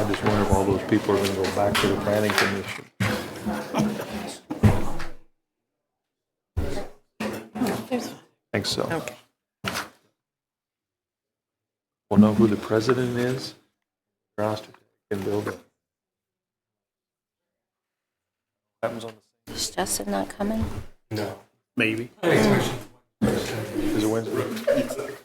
I just wonder if all those people are gonna go back to the planning commission. I think so. Okay. We'll know who the president is. Roster can build it. Happens on Is Justin not coming? No. Maybe. Is it Wednesday?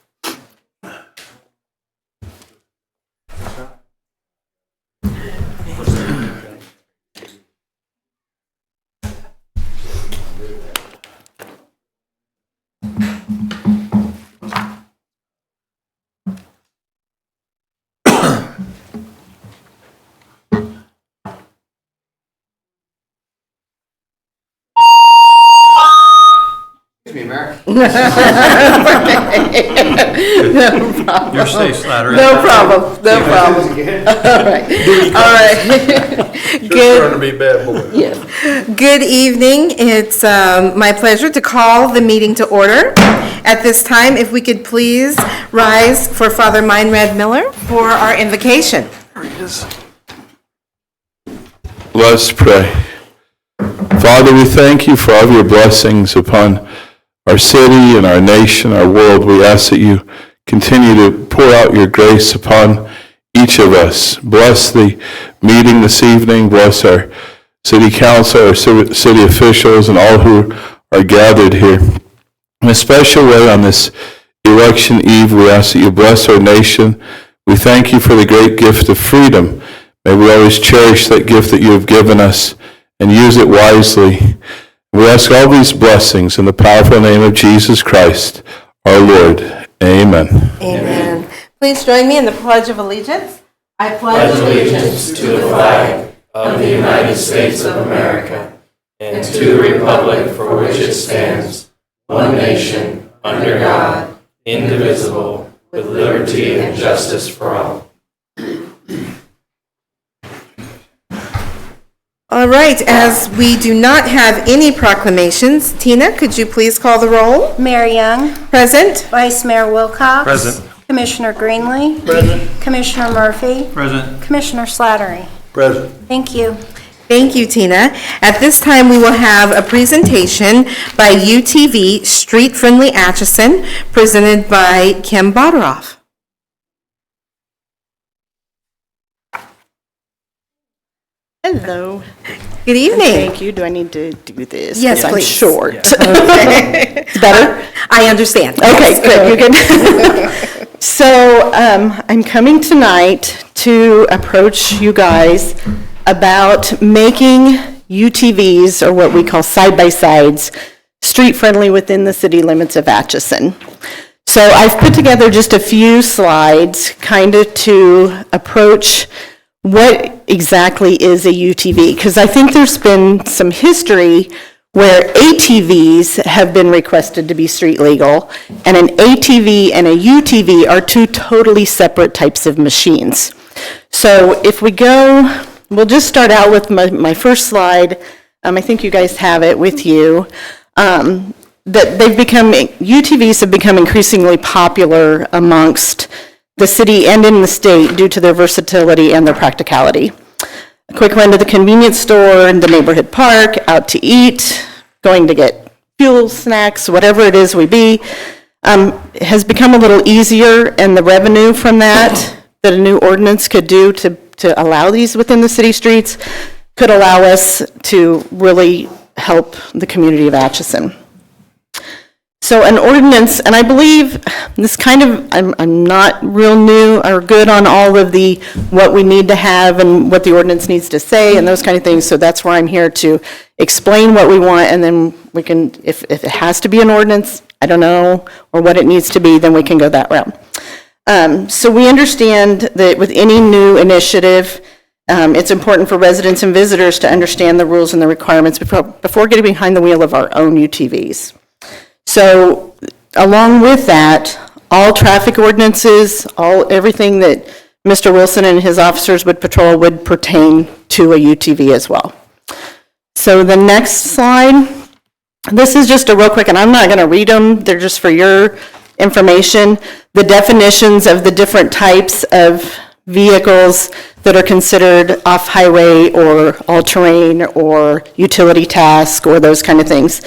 Excuse me, Mayor. No problem. You're safe, Slattery. No problem. No problem. All right. All right. Trying Good. to be bad boy. Yes. Good evening. It's my pleasure to call the meeting to order. At this time, if we could please rise for Father Meinrad Miller for our invocation. Let's pray. Father, we thank you for all of your blessings upon our city and our nation, our world. We ask that you continue to pour out your grace upon each of us. Bless the meeting this evening. Bless our city council, our city officials, and all who are gathered here. In a special way on this election eve, we ask that you bless our nation. We thank you for the great gift of freedom. May we always cherish that gift that you have given us and use it wisely. We ask all these blessings in the powerful name of Jesus Christ, our Lord. Amen. Amen. Please join me in the Pledge of Allegiance. I pledge allegiance to the flag of the United States of America and to the republic for which it stands, one nation, under God, indivisible, with liberty and justice for all. All right, as we do not have any proclamations, Tina, could you please call the roll? Mayor Young, Present. Vice Mayor Wilcox. Present. Commissioner Greenlee. Present. Commissioner Murphy. Present. Commissioner Slattery. President. Thank you. Thank you, Tina. At this time, we will have a presentation by UTV Street Friendly Atchison, presented by Kim Boderoff. Hello. Good evening. Thank you. Do I need to do this? Yes, 'Cause I'm please. short. Okay. It's better? I understand. Okay, good. You're good. So I'm coming tonight to approach you guys about making UTVs, or what we call side-by-sides, street-friendly within the city limits of Atchison. So I've put together just a few slides kind of to approach what exactly is a UTV, because I think there's been some history where ATVs have been requested to be street legal, and an ATV and a UTV are two totally separate types of machines. So if we go, we'll just start out with my first slide. I think you guys have it with you. UTVs have become increasingly popular amongst the city and in the state due to their versatility and their practicality. A quick run to the convenience store, and the neighborhood park, out to eat, going to get fuel, snacks, whatever it is we be, has become a little easier, and the revenue from that a new ordinance could do to allow these within the city streets could allow us to really help the community of Atchison. So an ordinance, and I believe this kind of, I'm not real new or good on all of the, what we need to have and what the ordinance needs to say and those kind of things, so that's why I'm here to explain what we want, and then we can, if it has to be an ordinance, I don't know, or what it needs to be, then we can go that route. So we understand that with any new initiative, it's important for residents and visitors to understand the rules and the requirements before getting behind the wheel of our own UTVs. So along with that, all traffic ordinances, everything that Mr. Wilson and his officers would patrol would pertain to a UTV as well. So the next slide, this is just a real quick, and I'm not going to read them, they're just for your information. The definitions of the different types of vehicles that are considered off-highway or all-terrain or utility task or those kind of things.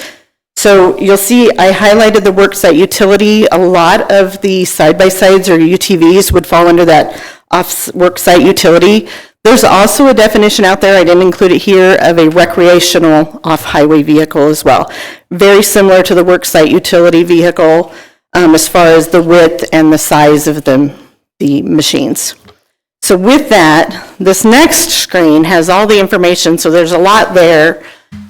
So you'll see I highlighted the worksite utility. A lot of the side-by-sides or UTVs would fall under that worksite utility. There's also a definition out there, I didn't include it here, of a recreational off-highway vehicle as well. Very similar to the worksite utility vehicle as far as the width and the size of the machines. So with that, this next screen has all the information, so there's a lot there.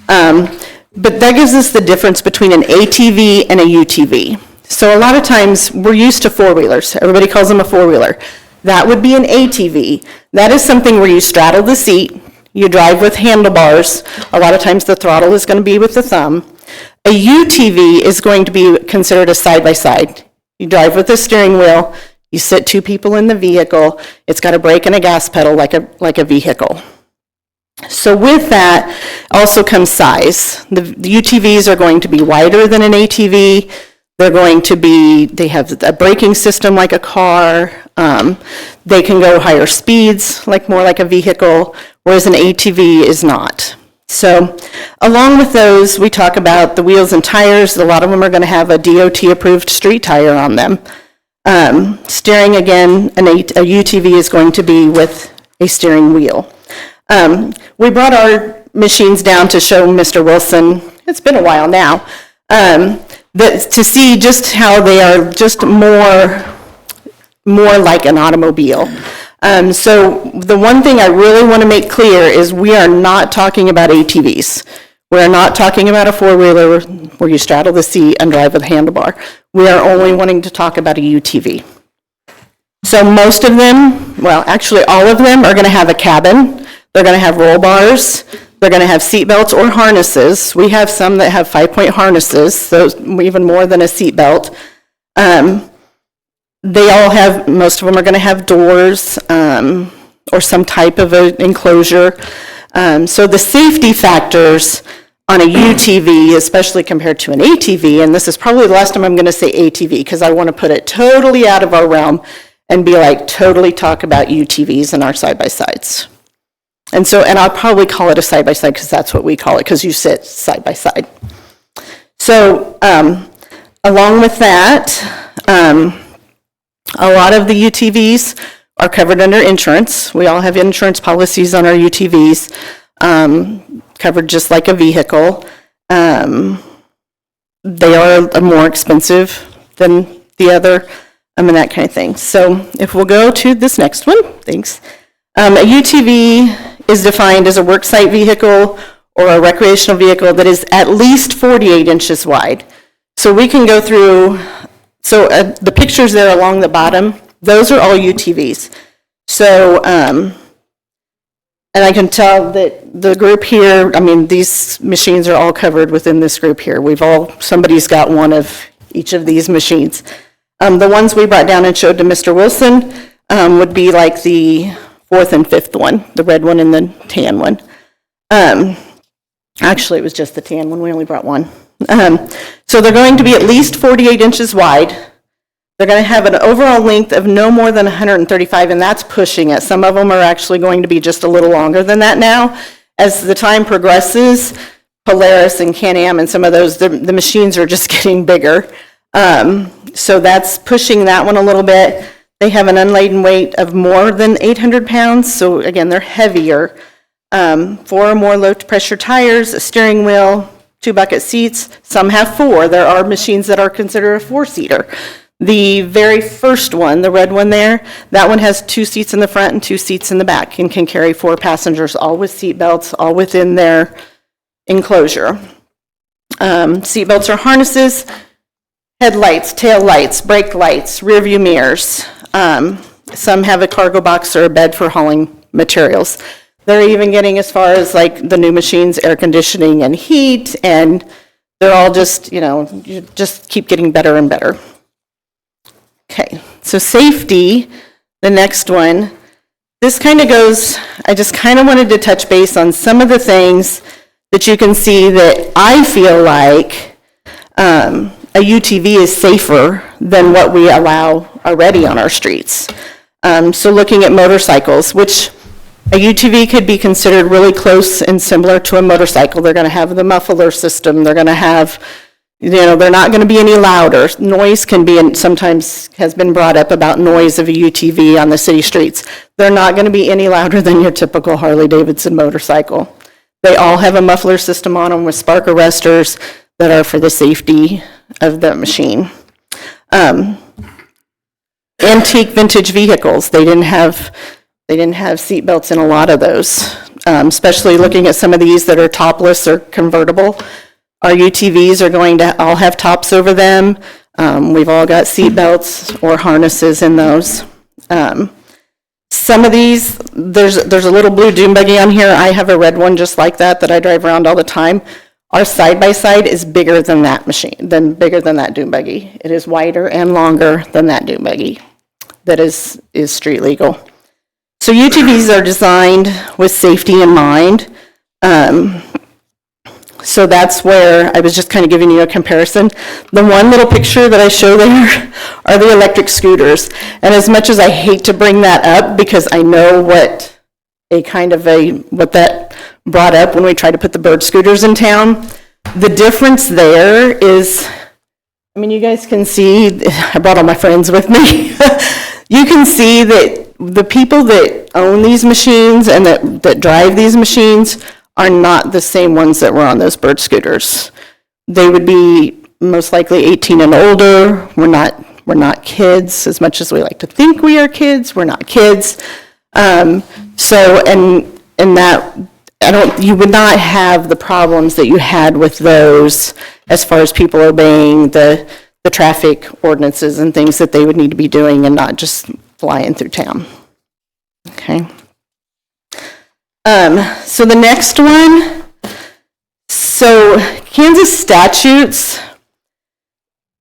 But that gives us the difference between an ATV and a UTV. So a lot of times, we're used to four-wheelers. Everybody calls them a four-wheeler. That would be an ATV. That is something where you straddle the seat, you drive with handlebars. A lot of times, the throttle is going to be with the thumb. A UTV is going to be considered a side-by-side. You drive with a steering wheel, you sit two people in the vehicle, it's got a brake and a gas pedal like a vehicle. So with that also comes size. The UTVs are going to be wider than an ATV. They have a braking system like a car. They can go higher speeds, more like a vehicle, whereas an ATV is not. So along with those, we talk about the wheels and tires. A lot of them are going to have a DOT-approved street tire on them. Steering, again, a UTV is going to be with a steering wheel. We brought our machines down to show Mr. Wilson, it's been a while now, to see just how they are just more like an automobile. So the one thing I really want to make clear is we are not talking about ATVs. We're not talking about a four-wheeler where you straddle the seat and drive with a handlebar. We are only wanting to talk about a UTV. So most of them, well, actually all of them are going to have a cabin. They're going to have roll bars. They're going to have seat belts or harnesses. We have some that have 5-point harnesses, so even more than a seat belt. Most of them are going to have doors or some type of an enclosure. So the safety factors on a UTV, especially compared to an ATV, and this is probably the last time I'm going to say ATV because I want to put it totally out of our realm and totally talk about UTVs and our side-by-sides. And I'll probably call it a side-by-side because that's what we call it, because you sit side-by-side. So along with that, a lot of the UTVs are covered under insurance. We all have insurance policies on our UTVs, covered just like a vehicle. They are more expensive than the other, and that kind of thing. So if we'll go to this next one, thanks. A UTV is defined as a worksite vehicle or a recreational vehicle that is at least 48 inches wide. So we can go through, the pictures there along the bottom, those are all UTVs. So, and I can tell that the group here, these machines are all covered within this group here. Somebody's got one of each of these machines. The ones we brought down and showed to Mr. Wilson would be like the 4th and 5th one, the red one and the tan one. Actually, it was just the tan one. We only brought one. So they're going to be at least 48 inches wide. They're going to have an overall length of no more than 135, and that's pushing it. Some of them are actually going to be just a little longer than that now. As the time progresses, Polaris and Can-Am and some of those, the machines are just getting bigger. So that's pushing that one a little bit. They have an unladen weight of more than 800 pounds, so again, they're heavier. 4 or more low-pressure tires, a steering wheel, 2 bucket seats. Some have 4. There are machines that are considered a 4-seater. The very first one, the red one there, that one has 2 seats in the front and 2 seats in the back and can carry 4 passengers, all with seat belts, all within their enclosure. Seat belts are harnesses, headlights, tail lights, brake lights, rear view mirrors. Some have a cargo box or a bed for hauling materials. They're even getting as far as the new machines, air conditioning and heat, and they're all just, you just keep getting better and better. Okay, so safety, the next one. This kind of goes, I just kind of wanted to touch base on some of the things that you can see that I feel like a UTV is safer than what we allow already on our streets. So looking at motorcycles, which A UTV could be considered really close and similar to a motorcycle. They're going to have the muffler system. They're going to have, they're not going to be any louder. Noise can be, and sometimes has been brought up about noise of a UTV on the city streets. They're not going to be any louder than your typical Harley-Davidson motorcycle. They all have a muffler system on them with spark arresters that are for the safety of the machine. Antique vintage vehicles, they didn't have seat belts in a lot of those, especially looking at some of these that are topless or convertible. Our UTVs are going to all have tops over them. We've all got seat belts or harnesses in those. Some of these, there's a little blue dune buggy on here. I have a red one just like that I drive around all the time. Our side-by-side is bigger than that bigger than that dune buggy. It is wider and longer than that dune buggy that is street legal. So UTVs are designed with safety in mind. So that's where I was just kind of giving you a comparison. The one little picture that I show there are the electric scooters. And as much as I hate to bring that up because I know what that brought up when we tried to put the bird scooters in town, the difference there is, you guys can see, I brought all my friends with me. You can see that the people that own these machines and that drive these machines are not the same ones that were on those bird scooters. They would be most likely 18 and older. We're not kids, as much as we like to think we are kids. We're not kids. You would not have the problems that you had with those as far as people obeying the traffic ordinances and things that they would need to be doing and not just flying through town. Okay. So the next one, Kansas statutes,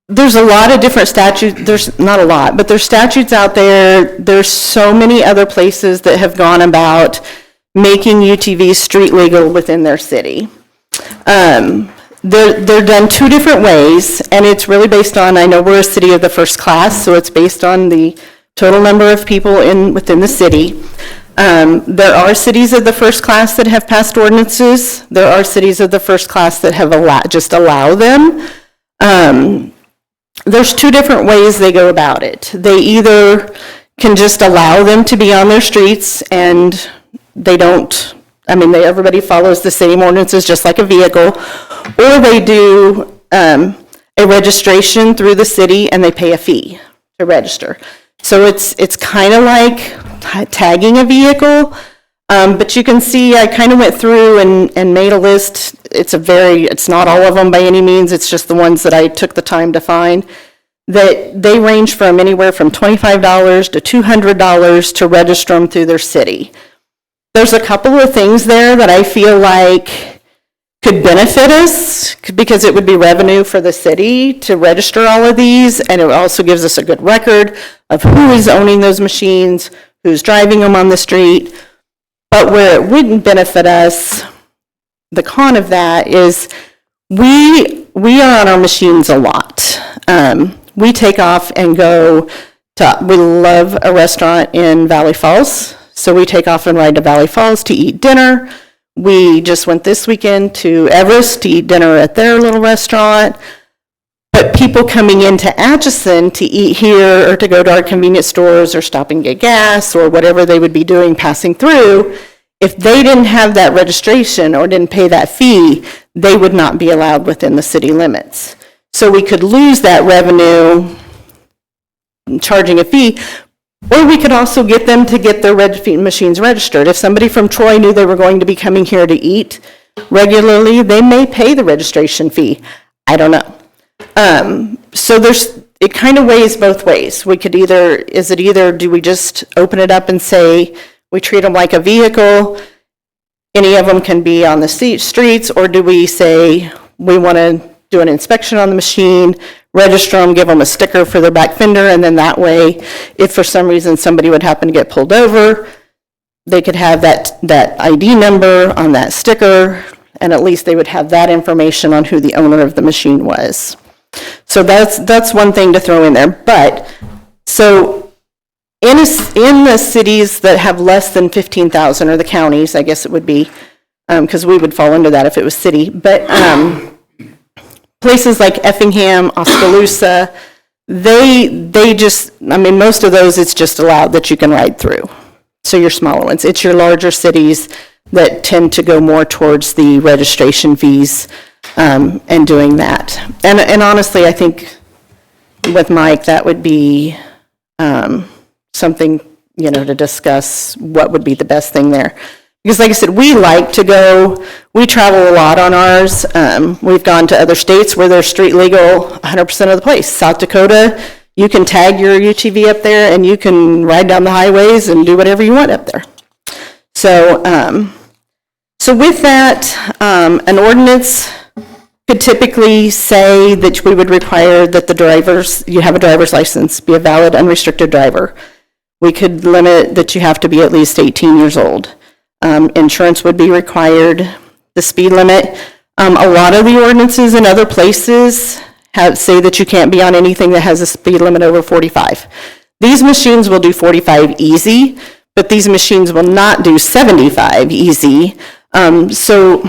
there's a lot of different statutes, there's not a lot, but there's statutes out there. There's so many other places that have gone about making UTVs street legal within their city. They're done two different ways, and it's really based on, I know we're a city of the first class, so it's based on the total number of people within the city. There are cities of the first class that have passed ordinances. There are cities of the first class that have just allow them. There's two different ways they go about it. They either can just allow them to be on their streets and they don't, everybody follows the same ordinances just like a vehicle, or they do a registration through the city and they pay a fee to register. So it's kind of like tagging a vehicle, but you can see I kind of went through and made a list. It's not all of them by any means, it's just the ones that I took the time to find, that they range from anywhere from $25 to $200 to register them through their city. There's a couple of things there that I feel like could benefit us because it would be revenue for the city to register all of these, and it also gives us a good record of who is owning those machines, who's driving them on the street. But where it wouldn't benefit us, the con of that is we are on our machines a lot. We take off and go to, we love a restaurant in Valley Falls, so we take off and ride to Valley Falls to eat dinner. We just went this weekend to Everest to eat dinner at their little restaurant. But people coming into Atchison to eat here or to go to our convenience stores or stop and get gas or whatever they would be doing passing through, if they didn't have that registration or didn't pay that fee, they would not be allowed within the city limits. So we could lose that revenue charging a fee, or we could also get them to get their machines registered. If somebody from Troy knew they were going to be coming here to eat regularly, they may pay the registration fee. I don't know. So it kind of weighs both ways. We could do we just open it up and say we treat them like a vehicle, any of them can be on the streets, or do we say we want to do an inspection on the machine, register them, give them a sticker for their back fender, and then that way, if for some reason somebody would happen to get pulled over, they could have that ID number on that sticker, and at least they would have that information on who the owner of the machine was. So that's one thing to throw in there. But so in the cities that have less than 15,000, or the counties, I guess it would be, because we would fall under that if it was city, but places like Effingham, Oskaloosa, they just, I mean, most of those, it's just allowed that you can ride through. So your smaller ones. It's your larger cities that tend to go more towards the registration fees and doing that. And honestly, I think with Mike, that would be something, you know, to discuss what would be the best thing there. Because like I said, we like to go, we travel a lot on ours. We've gone to other states where they're street legal 100% of the place. South Dakota, you can tag your UTV up there and you can ride down the highways and do whatever you want up there. So, so with that, an ordinance could typically say that we would require that the drivers, you have a driver's license, be a valid unrestricted driver. We could limit that you have to be at least 18 years old. Insurance would be required, the speed limit. A lot of the ordinances in other places say that you can't be on anything that has a speed limit over 45. These machines will do 45 easy, but these machines will not do 75 easy. So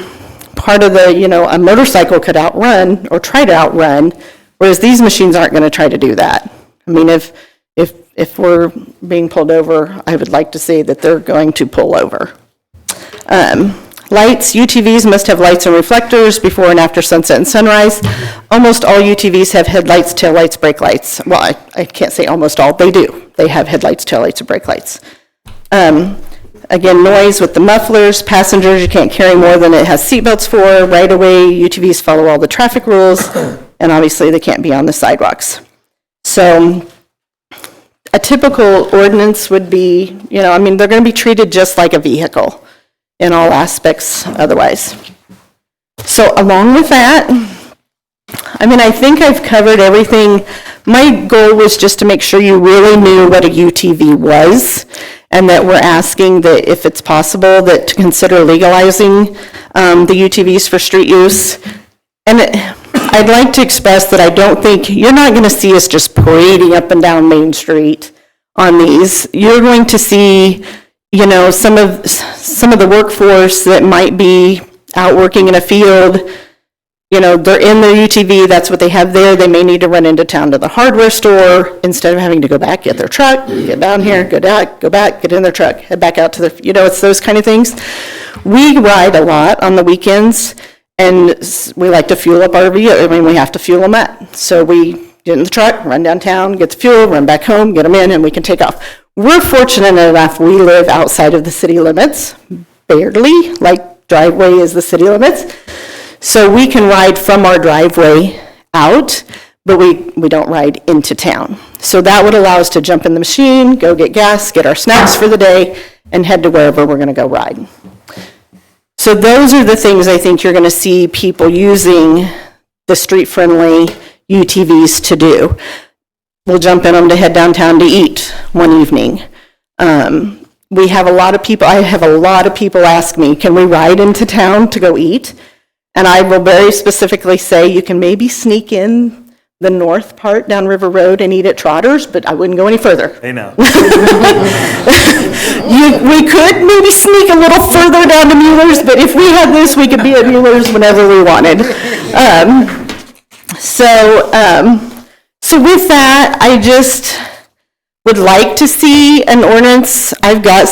part of the, you know, a motorcycle could outrun or try to outrun, whereas these machines aren't going to try to do that. I mean, if we're being pulled over, I would like to say that they're going to pull over. Lights, UTVs must have lights and reflectors before and after sunset and sunrise. Almost all UTVs have headlights, taillights, brake lights. Well, I can't say almost all, they do. They have headlights, taillights, and brake lights. Again, noise with the mufflers, passengers, you can't carry more than it has seatbelts for. Right away, UTVs follow all the traffic rules, and obviously they can't be on the sidewalks. So a typical ordinance would be, you know, I mean, they're going to be treated just like a vehicle in all aspects otherwise. So along with that, I mean, I think I've covered everything. My goal was just to make sure you really knew what a UTV was, and that we're asking that if it's possible that to consider legalizing the UTVs for street use. And I'd like to express that I don't think, you're not going to see us just parading up and down Main Street on these. You're going to see, you know, some of the workforce that might be out working in a field, you know, they're in their UTV, that's what they have there. They may need to run into town to the hardware store instead of having to go back, get their truck, get down here, go back, get in their truck, head back out to the, you know, it's those kind of things. We ride a lot on the weekends, and we like to fuel up our vehicle. I mean, we have to fuel them up. So we get in the truck, run downtown, get the fuel, run back home, get them in, and we can take off. We're fortunate enough we live outside of the city limits, barely, like driveway is the city limits. So we can ride from our driveway out, but we don't ride into town. So that would allow us to jump in the machine, go get gas, get our snacks for the day, and head to wherever we're going to go ride. So those are the things I think you're going to see people using the street-friendly UTVs to do. We'll jump in them to head downtown to eat one evening. We have a lot of people, I have a lot of people ask me, can we ride into town to go eat? And I will very specifically say you can maybe sneak in the north part down River Road and eat at Trotter's, but I wouldn't go any further. Hey, now. We could maybe sneak a little further down to Mueller's, but if we had this, we could be at Mueller's whenever we wanted. So with that, I just would like to see an ordinance. I've got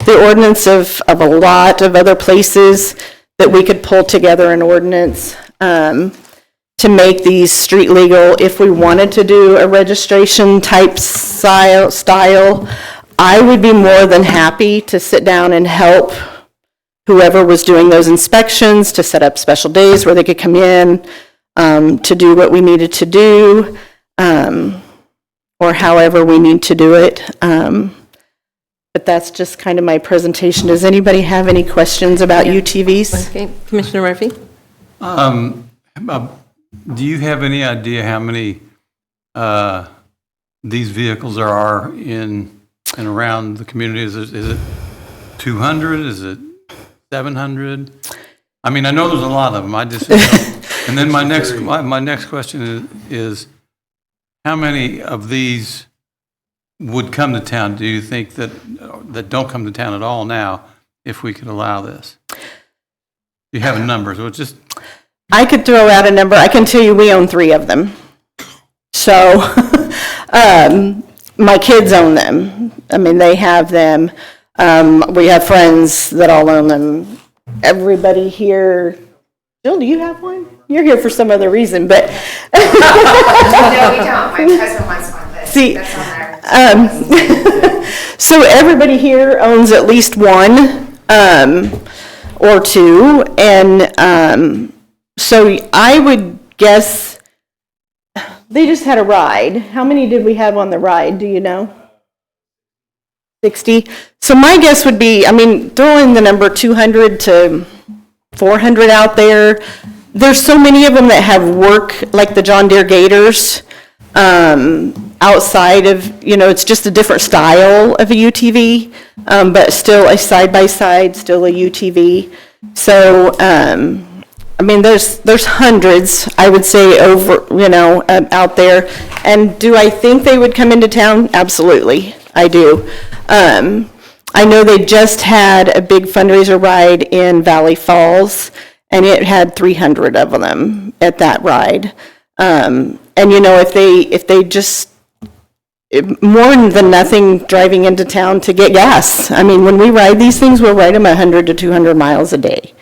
the ordinance of a lot of other places that we could pull together an ordinance to make these street legal. If we wanted to do a registration type style, I would be more than happy to sit down and help whoever was doing those inspections to set up special days where they could come in to do what we needed to do, or however we need to do it. But that's just kind of my presentation. Does anybody have any questions about UTVs? Okay, Commissioner Murphy? Do you have any idea how many these vehicles there are in and around the community? Is it 200? Is it 700? I mean, I know there's a lot of them. I just and then my next question is how many of these would come to town, do you think that don't come to town at all now, if we could allow this? Do you have a number? So it's just, I could throw out a number. I can tell you we own 3 of them. So my kids own them. I mean, they have them. We have friends that all own them. Everybody here, Jill, do you have one? You're here for some other reason, but. No, we don't. My cousin wants one, but See, that's on there. So everybody here owns at least one or 2, and so I would guess they just had a ride. How many did we have on the ride? Do you know? 60. So my guess would be, I mean, throw in the number 200 to 400 out there. There's so many of them that have work, like the John Deere Gators, outside of, it's just a different style of a UTV, but still a side-by-side, still a UTV. So, I mean, there's hundreds, I would say, over, out there. And do I think they would come into town? Absolutely, I do. I know they just had a big fundraiser ride in Valley Falls, and it had 300 of them at that ride. And if they just, more than nothing, driving into town to get gas. I mean, when we ride these things, we'll ride them 100 to 200 miles a day.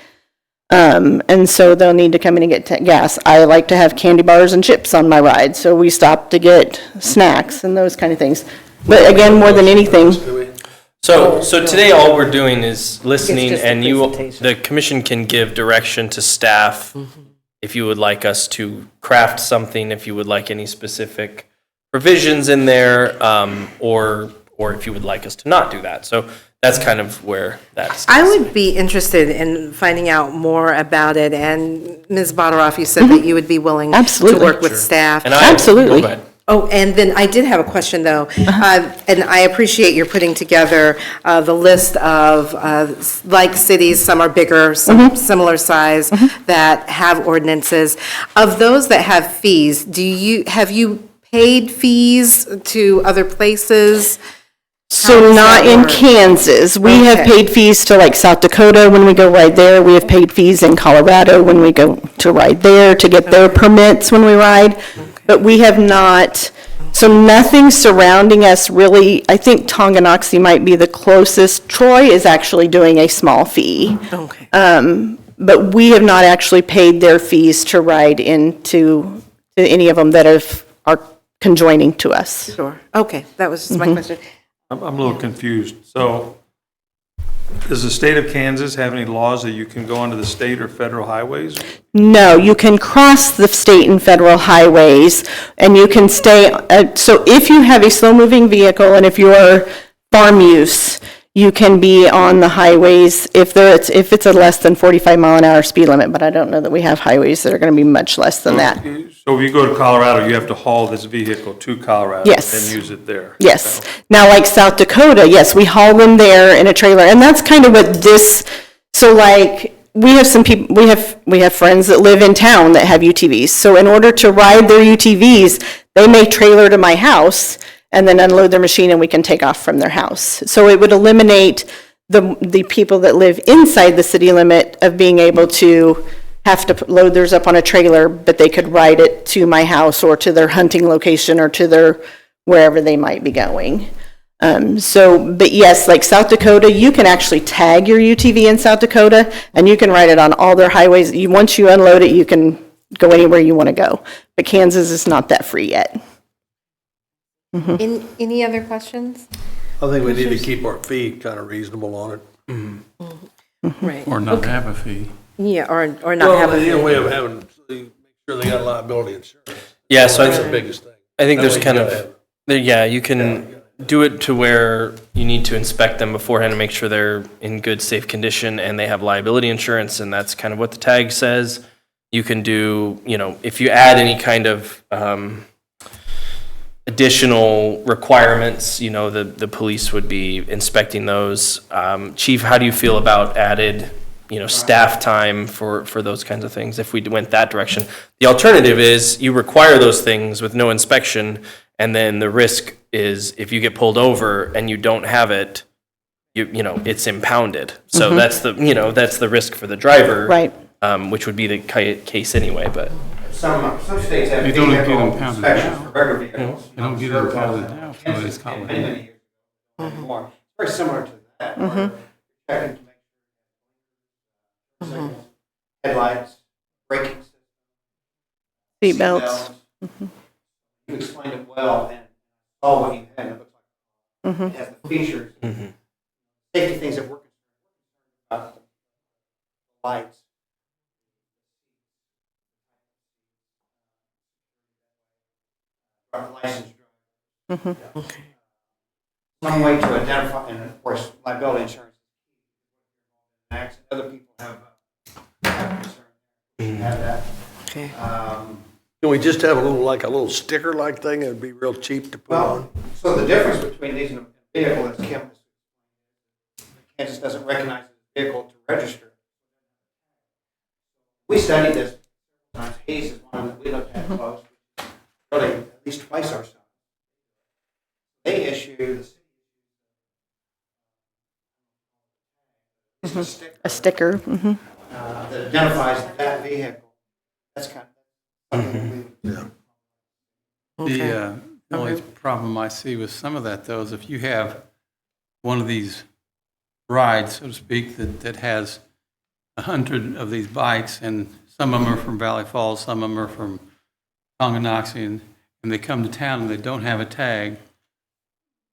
And so they'll need to come in and get gas. I like to have candy bars and chips on my ride, so we stop to get snacks and those kind of things. But again, more than anything, So today all we're doing is listening, just a and presentation. the commission can give direction to staff if you would like us to craft something, if you would like any specific provisions in there, or if you would like us to not do that. So that's kind of where that's. I would be interested in finding out more about it, and Ms. Boderoff, you said that you would be willing to Absolutely. work with staff. And I- Absolutely. Go ahead. Oh, and then I did have a question, though. And I appreciate your putting together the list of, like cities, some are bigger, some similar size, that have ordinances. Of those that have fees, have you paid fees to other places? so does not that in work? Kansas. We have Okay. paid fees to like South Dakota when we go ride there. We have paid fees in Colorado when we go to ride there to get their permits when we ride. But we have not, so nothing surrounding us really. I think Tonganoxie might be the closest. Troy is actually doing a small fee. Okay. But we have not actually paid their fees to ride into to any of them that are conjoining to us. Sure. Okay, that was just my question. I'm a little confused. So does the state of Kansas have any laws that you can go onto the state or federal highways? No, you can cross the state and federal highways, and you can stay, so if you have a slow-moving vehicle and if you're farm use, you can be on the highways if it's a less than 45-mile-an-hour speed limit, but I don't know that we have highways that are going to be much less than that. So if you go to Colorado, you have to haul this vehicle to Colorado Yes. and then use it there? Yes. Now, like South Dakota, yes, we haul them there in a trailer, and that's kind of what this, so like, we have some people, we have friends that live in town that have UTVs. So in order to ride their UTVs, they may trailer to my house and then unload their machine and we can take off from their house. So it would eliminate the people that live inside the city limit of being able to have to load theirs up on a trailer, but they could ride it to my house or to their hunting location or to their, wherever they might be going. But yes, like South Dakota, you can actually tag your UTV in South Dakota and you can ride it on all their highways. Once you unload it, you can go anywhere you want to go. But Kansas is not that free yet. Any other questions? I think we need to keep our fee kind of reasonable on it. Right. or not have a fee. Yeah, or not have Well, the a, way of having, make sure they got liability insurance. Yeah, so That's the biggest thing. I think there's That way kind you of, gotta yeah, you can do it to where you need to inspect them beforehand and make sure they're in good, safe condition and they have liability insurance, and that's kind of what the tag says. You can do, if you add any kind of additional requirements, the police would be inspecting those. Chief, how do you feel about added, staff time for those kinds of things if we went that direction? The alternative is you require those things with no inspection, and then the risk is if you get pulled over and you don't have it, you know, it's impounded. So that's the risk for the driver. Right. Which would be the case anyway, but. Some states have You don't get vehicle impounded inspections now. for regular vehicles. You don't get Sure, impounded now for Kansas these did collisions. many years ago anymore. Very similar to that. where checking to make sure headlights, braking systems, Seatbelts. You explained it well and saw what you had. It looks like it has the features, safety things that we're concerned about, the lights. Licensed driver. Some way to identify, and of course, liability insurance. Other people have concern. Have that. Okay. Can we just have a little sticker-like thing? It'd be real cheap to put on. Well, so the difference between these and a vehicle is Kansas doesn't recognize the vehicle to register. We studied this. Hayes is one that we looked at close. Really, at least twice our size. They issue the city A sticker. that identifies that vehicle. That's kind of something we The only problem I see with some of that, though, is if you have one of these rides, so to speak, that has 100 of these bikes, and some of them are from Valley Falls, some of them are from Tonganoxie, and they come to town and they don't have a tag,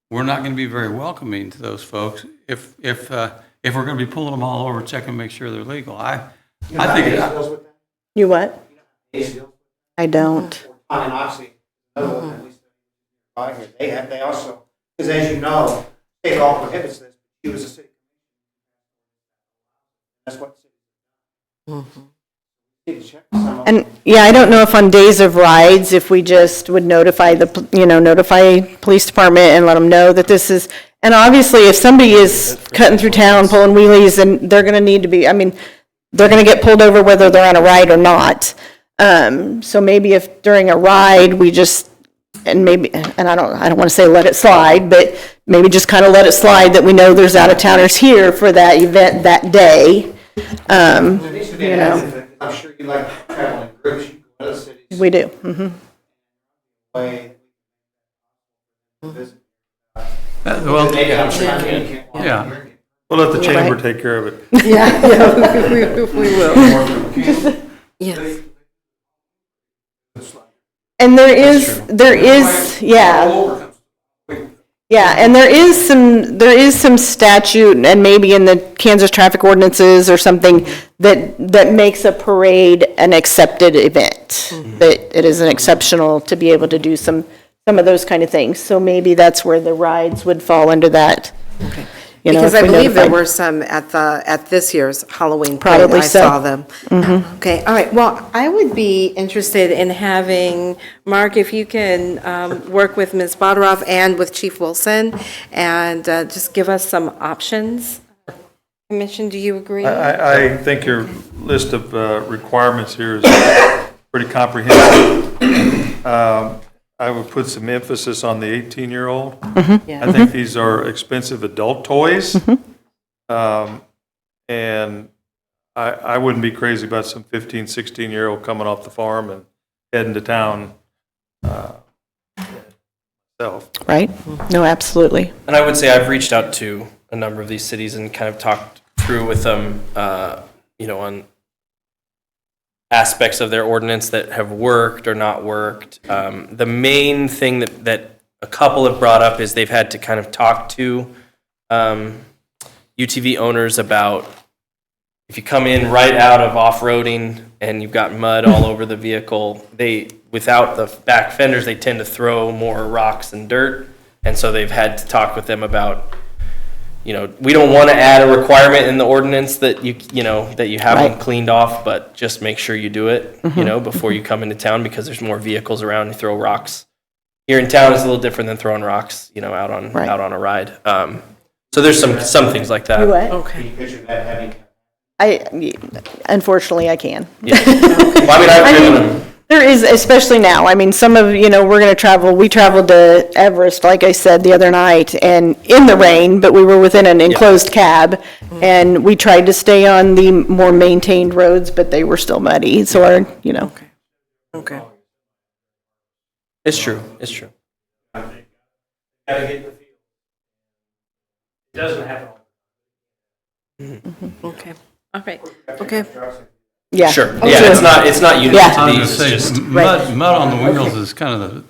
we're not going to be very welcoming to those folks if we're going to be pulling them all over, checking to make sure they're legal. I think deals with that. You what? Hayes deals I don't. or Tonganoxie, another one that we studied by here. They also, because as you know, state law prohibits this. He was a city. That's what city. Need to check some of And, them. yeah, I don't know if on days of rides, if we just would notify notify police department and let them know that this is, and obviously if somebody is cutting through town, pulling wheelies, then they're gonna need to be, they're gonna get pulled over whether they're on a ride or not. So maybe if during a ride, we just, and I don't wanna say let it slide, but maybe just kinda let it slide that we know there's out-of-towners here for that event that day. There needs to be an advocate. I'm sure you like traveling groups. You go to other cities. We do. Way visit. well, Maybe I'm sure you can't walk Yeah. here. We'll let the chamber take care of it. We will. Yes. And there is, yeah. Yeah, and there is some statute, and maybe in the Kansas traffic ordinances or something, that makes a parade an accepted event. That it is an exceptional to be able to do some of those kind of things. So maybe that's where the rides would fall under that. Because I if we believe there notified. were some at this year's Halloween parade. Probably I so. saw them. Okay, all right. Well, I would be interested in having, Mark, if you can work with Ms. Bodaroff and with Chief Wilson and just give us some options. Commission, do you agree? I think your list of requirements here is pretty comprehensive. I would put some emphasis on the 18-year-old. I think these are expensive adult toys. And I wouldn't be crazy about some 15, 16-year-old coming off the farm and heading to town myself. Right? No, absolutely. And I would say I've reached out to a number of these cities and kind of talked through with them, on aspects of their ordinance that have worked or not worked. The main thing that a couple have brought up is they've had to kind of talk to UTV owners about if you come in right out of off-roading and you've got mud all over the vehicle, without the back fenders, they tend to throw more rocks and dirt. And so they've had to talk with them about, we don't want to add a requirement in the ordinance that you have them Right. cleaned off, but just make sure you do it, before you come into town, because there's more vehicles around. You throw rocks. Here in town is a little different than throwing rocks, out on Right. out on a ride. So there's some things like that. You what? Okay. Can you picture that having? Unfortunately, I can. Yeah. Well, I've driven them. There is, especially now. I mean, some of, we're going to travel, we traveled to Everest, like I said, the other night, and in the rain, but we were within an enclosed cab, and we tried to stay on the more maintained roads, but they were still muddy, so Okay. It's true, it's true. Gotta get in the field. It doesn't happen all Okay. All right. Okay. yeah. Sure, Oh, yeah, sure. it's not unique Yeah. to I was these, going to it's say, just, mud on the wheels is kind of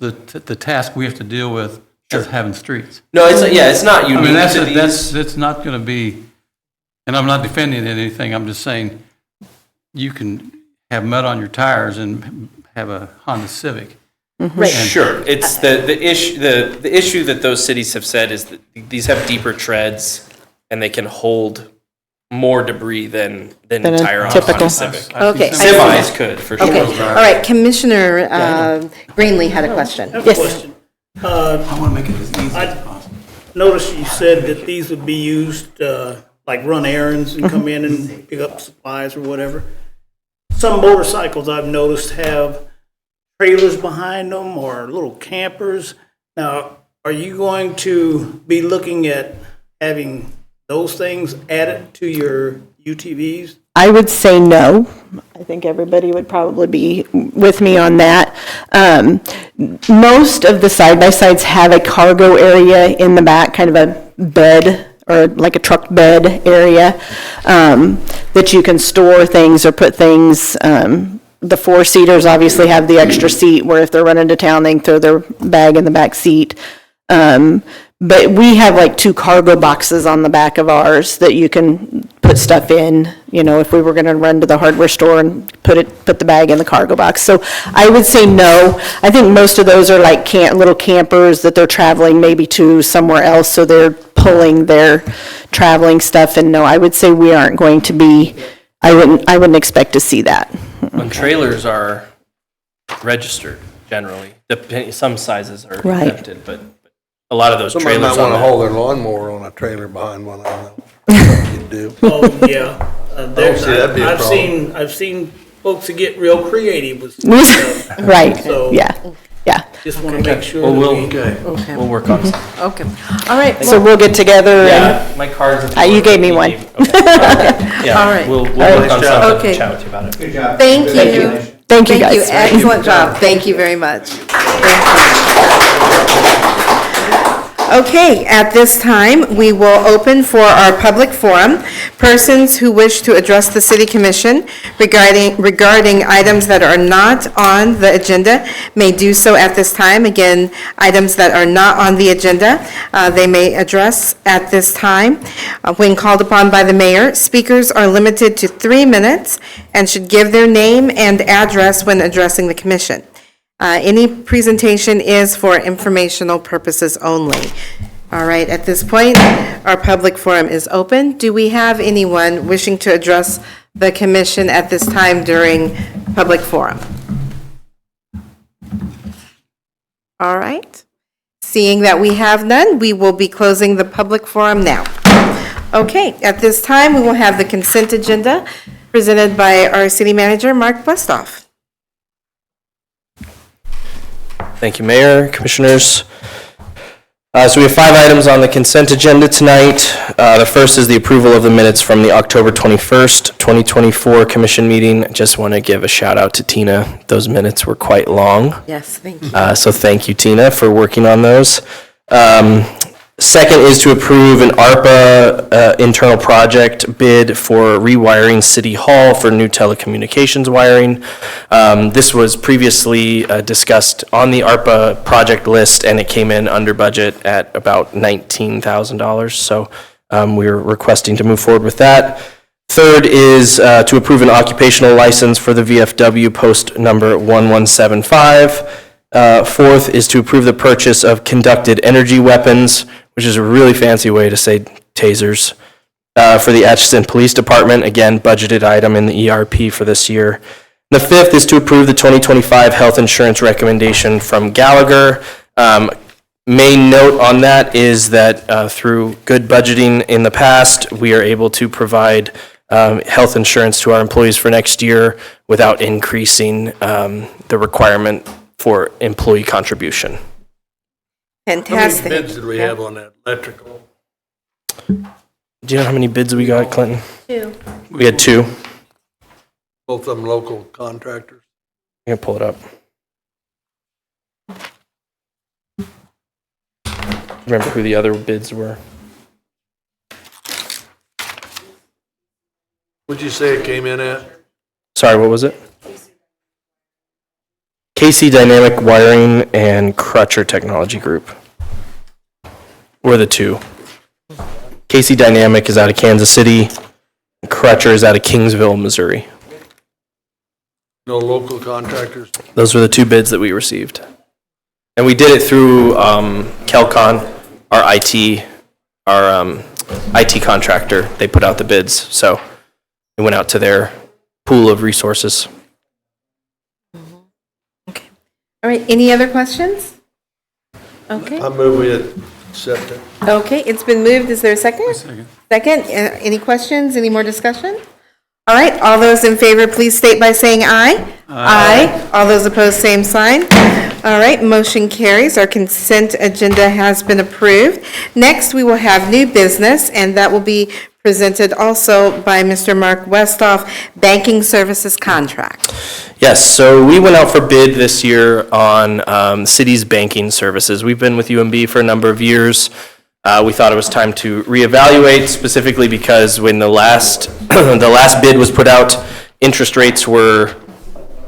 the task we have to deal with as having streets. no, it's not I unique mean, to these. that's not going to be, and I'm not defending anything, I'm just saying, you can have mud on your tires and have a Honda Civic. Sure, it's the issue that those cities have said is that these have deeper treads and they can hold more debris than a entire typical- Honda Civic. Okay. Semis could, for sure. Okay. All right. Commissioner Greenlee had a question. Yes. Question. I want to make it as easy as possible. Notice you said that these would be used, like run errands and come in and pick up supplies or whatever. Some motorcycles I've noticed have trailers behind them or little campers. Now, are you going to be looking at having those things added to your UTVs? I would say no. I think everybody would probably be with me on that. Most of the side-by-sides have a cargo area in the back, kind of a bed or like a truck bed area that you can store things or put things. The four-seaters obviously have the extra seat where if they're running to town, they can throw their bag in the back seat. But we have like 2 cargo boxes on the back of ours that you can put stuff in, if we were going to run to the hardware store and put the bag in the cargo box. So I would say no. I think most of those are like little campers that they're traveling maybe to somewhere else, so they're pulling their traveling stuff. And no, I would say we aren't going to be, I wouldn't expect to see that. When trailers are registered generally, some sizes are Right. exempted, but a lot of those Somebody trailers might on want to that. haul their lawnmower on a trailer behind one of them. Something you'd do. Oh, yeah. see that'd be a problem. I've seen folks that get real creative with stuff. Right, So- yeah. Just want to make sure Well, that we. Okay. We'll work on some. Okay. All right. So we'll get together and, Yeah, my cards. you gave me one. Okay. Yeah, All right. we'll work on something, Okay. chat with you about it. Good job. Thank you. thank you guys. Excellent job. Thank you very much. Thank you. Okay, at this time, we will open for our public forum. Persons who wish to address the city commission regarding items that are not on the agenda may do so at this time. Again, items that are not on the agenda, they may address at this time. When called upon by the mayor, speakers are limited to 3 minutes and should give their name and address when addressing the commission. Any presentation is for informational purposes only. All right, at this point, our public forum is open. Do we have anyone wishing to address the commission at this time during public forum? All right. Seeing that we have none, we will be closing the public forum now. Okay, at this time, we will have the consent agenda presented by our city manager, Mark Westhoff. Thank you, Mayor, Commissioners. So we have 5 items on the consent agenda tonight. The first is the approval of the minutes from the October 21st, 2024 Commission meeting. I just want to give a shout out to Tina. Those minutes were quite long. Yes, thank you. So thank you, Tina, for working on those. Second is to approve an ARPA internal project bid for rewiring City Hall for new telecommunications wiring. This was previously discussed on the ARPA project list, and it came in under budget at about $19,000. So we're requesting to move forward with that. Third is to approve an occupational license for the VFW post number 1175. Fourth is to approve the purchase of conducted energy weapons, which is a really fancy way to say tasers, for the Atchison Police Department. Again, budgeted item in the ERP for this year. The fifth is to approve the 2025 health insurance recommendation from Gallagher. Main note on that is that through good budgeting in the past, we are able to provide health insurance to our employees for next year without increasing the requirement for employee contribution. How many Fantastic. bids did we have on that electrical? Do you know how many bids we got, Clinton? 2. We had 2. Both of them local contractors. I'm going to pull it up. Remember who the other bids were? What'd you say it came in at? Sorry, what was it? KC Dynamic Wiring and Crutcher Technology Group were the 2. KC Dynamic is out of Kansas City. Crutcher is out of Kingsville, Missouri. No local contractors? Those were the 2 bids that we received. And we did it through Kelcon, our IT contractor. They put out the bids, so it went out to their pool of resources. All right, any other questions? Okay, I move we accept it. okay, it's been moved. Is there a second? Second. Second, any questions, any more discussion? All right, all those in favor, please state by saying aye. Aye. All those opposed, same sign. All right, motion carries. Our consent agenda has been approved. Next, we will have new business, and that will be presented also by Mr. Mark Westhoff, Banking Services Contract. Yes, so we went out for bid this year on the city's banking services. We've been with UMB for a number of years. We thought it was time to reevaluate, specifically because when the last bid was put out, interest rates were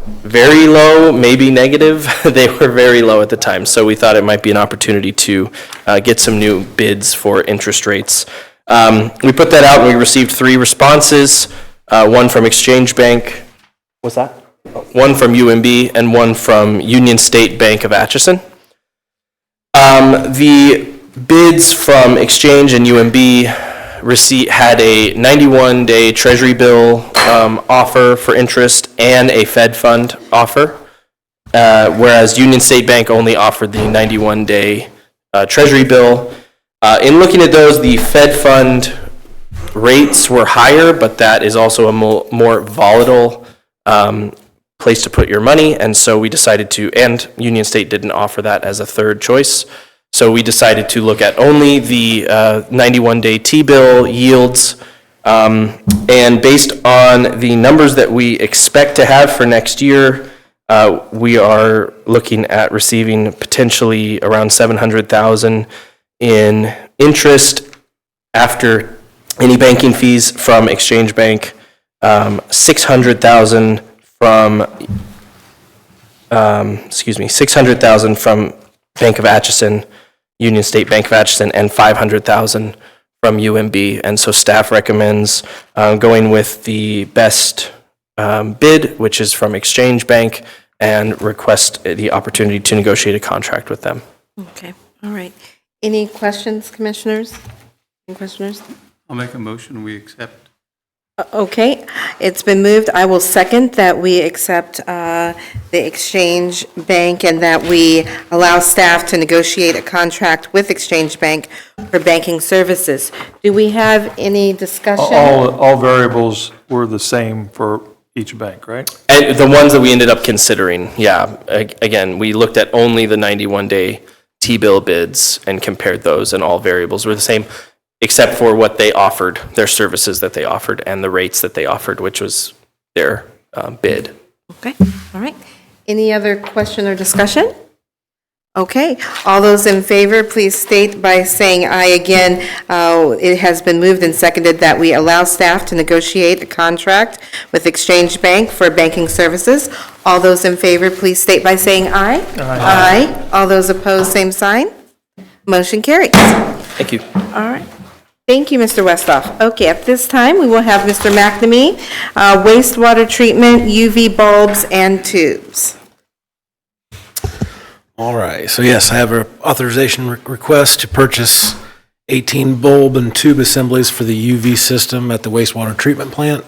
very low, maybe negative. They were very low at the time, so we thought it might be an opportunity to get some new bids for interest rates. We put that out and we received 3 responses, one from Exchange Bank. What's that? One from UMB and one from Union State Bank of Atchison. The bids from Exchange and UMB had a 91-day Treasury bill offer for interest and a Fed fund offer, whereas Union State Bank only offered the 91-day Treasury bill. In looking at those, the Fed fund rates were higher, but that is also a more volatile place to put your money, and so we decided to, and Union State didn't offer that as a third choice, so we decided to look at only the 91-day T-bill yields, and based on the numbers that we expect to have for next year, we are looking at receiving potentially around $700,000 in interest after any banking fees from Exchange Bank, $600,000 from $600,000 from Bank of Atchison, Union State Bank of Atchison, and $500,000 from UMB. And so staff recommends going with the best bid, which is from Exchange Bank, and request the opportunity to negotiate a contract with them. Okay, all right. Any questions, commissioners? Any questioners? I'll make a motion, we accept. Okay, it's been moved. I will second that we accept the Exchange Bank and that we allow staff to negotiate a contract with Exchange Bank for banking services. Do we have any discussion? All variables were the same for each bank, right? And the ones that we ended up considering, yeah, again, we looked at only the 91-day T-bill bids and compared those, and all variables were the same, except for what they offered, their services that they offered, and the rates that they offered, which was their bid. Okay, all right. Any other question or discussion? Okay, all those in favor, please state by saying aye again. It has been moved and seconded that we allow staff to negotiate a contract with Exchange Bank for banking services. All those in favor, please state by saying aye. Aye. All those opposed, same sign. Motion carries. Thank you. All right. Thank you, Mr. Westhoff. Okay, at this time, we will have Mr. McNamee, wastewater treatment, UV bulbs, and tubes. All right, so yes, I have an authorization request to purchase 18 bulb and tube assemblies for the UV system at the wastewater treatment plant.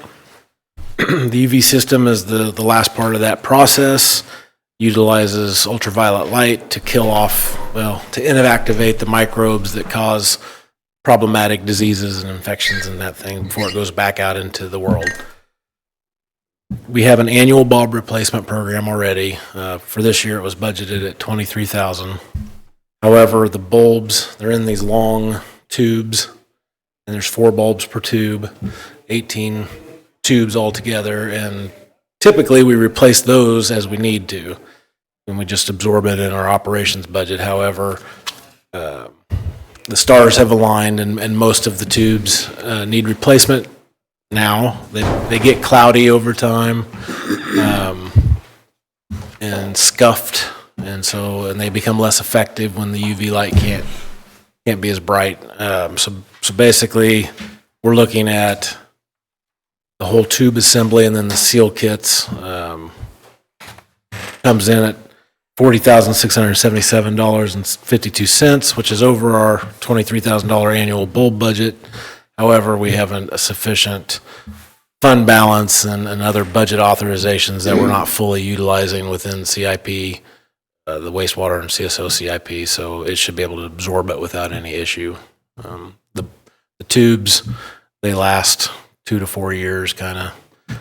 The UV system is the last part of that process, utilizes ultraviolet light to kill off, to inactivate the microbes that cause problematic diseases and infections and that thing before it goes back out into the world. We have an annual bulb replacement program already. For this year, it was budgeted at $23,000. However, the bulbs, they're in these long tubes, and there's 4 bulbs per tube, 18 tubes altogether, and typically we replace those as we need to, and we just absorb it in our operations budget. However, the stars have aligned, and most of the tubes need replacement now. They get cloudy over time and scuffed, and they become less effective when the UV light can't be as bright. So basically, we're looking at the whole tube assembly, and then the seal kits comes in at $40,677.52, which is over our $23,000 annual bulb budget. However, we have a sufficient fund balance and other budget authorizations that we're not fully utilizing within CIP, the wastewater and CSO CIP, so it should be able to absorb it without any issue. The tubes, they last 2 to 4 years, kind of.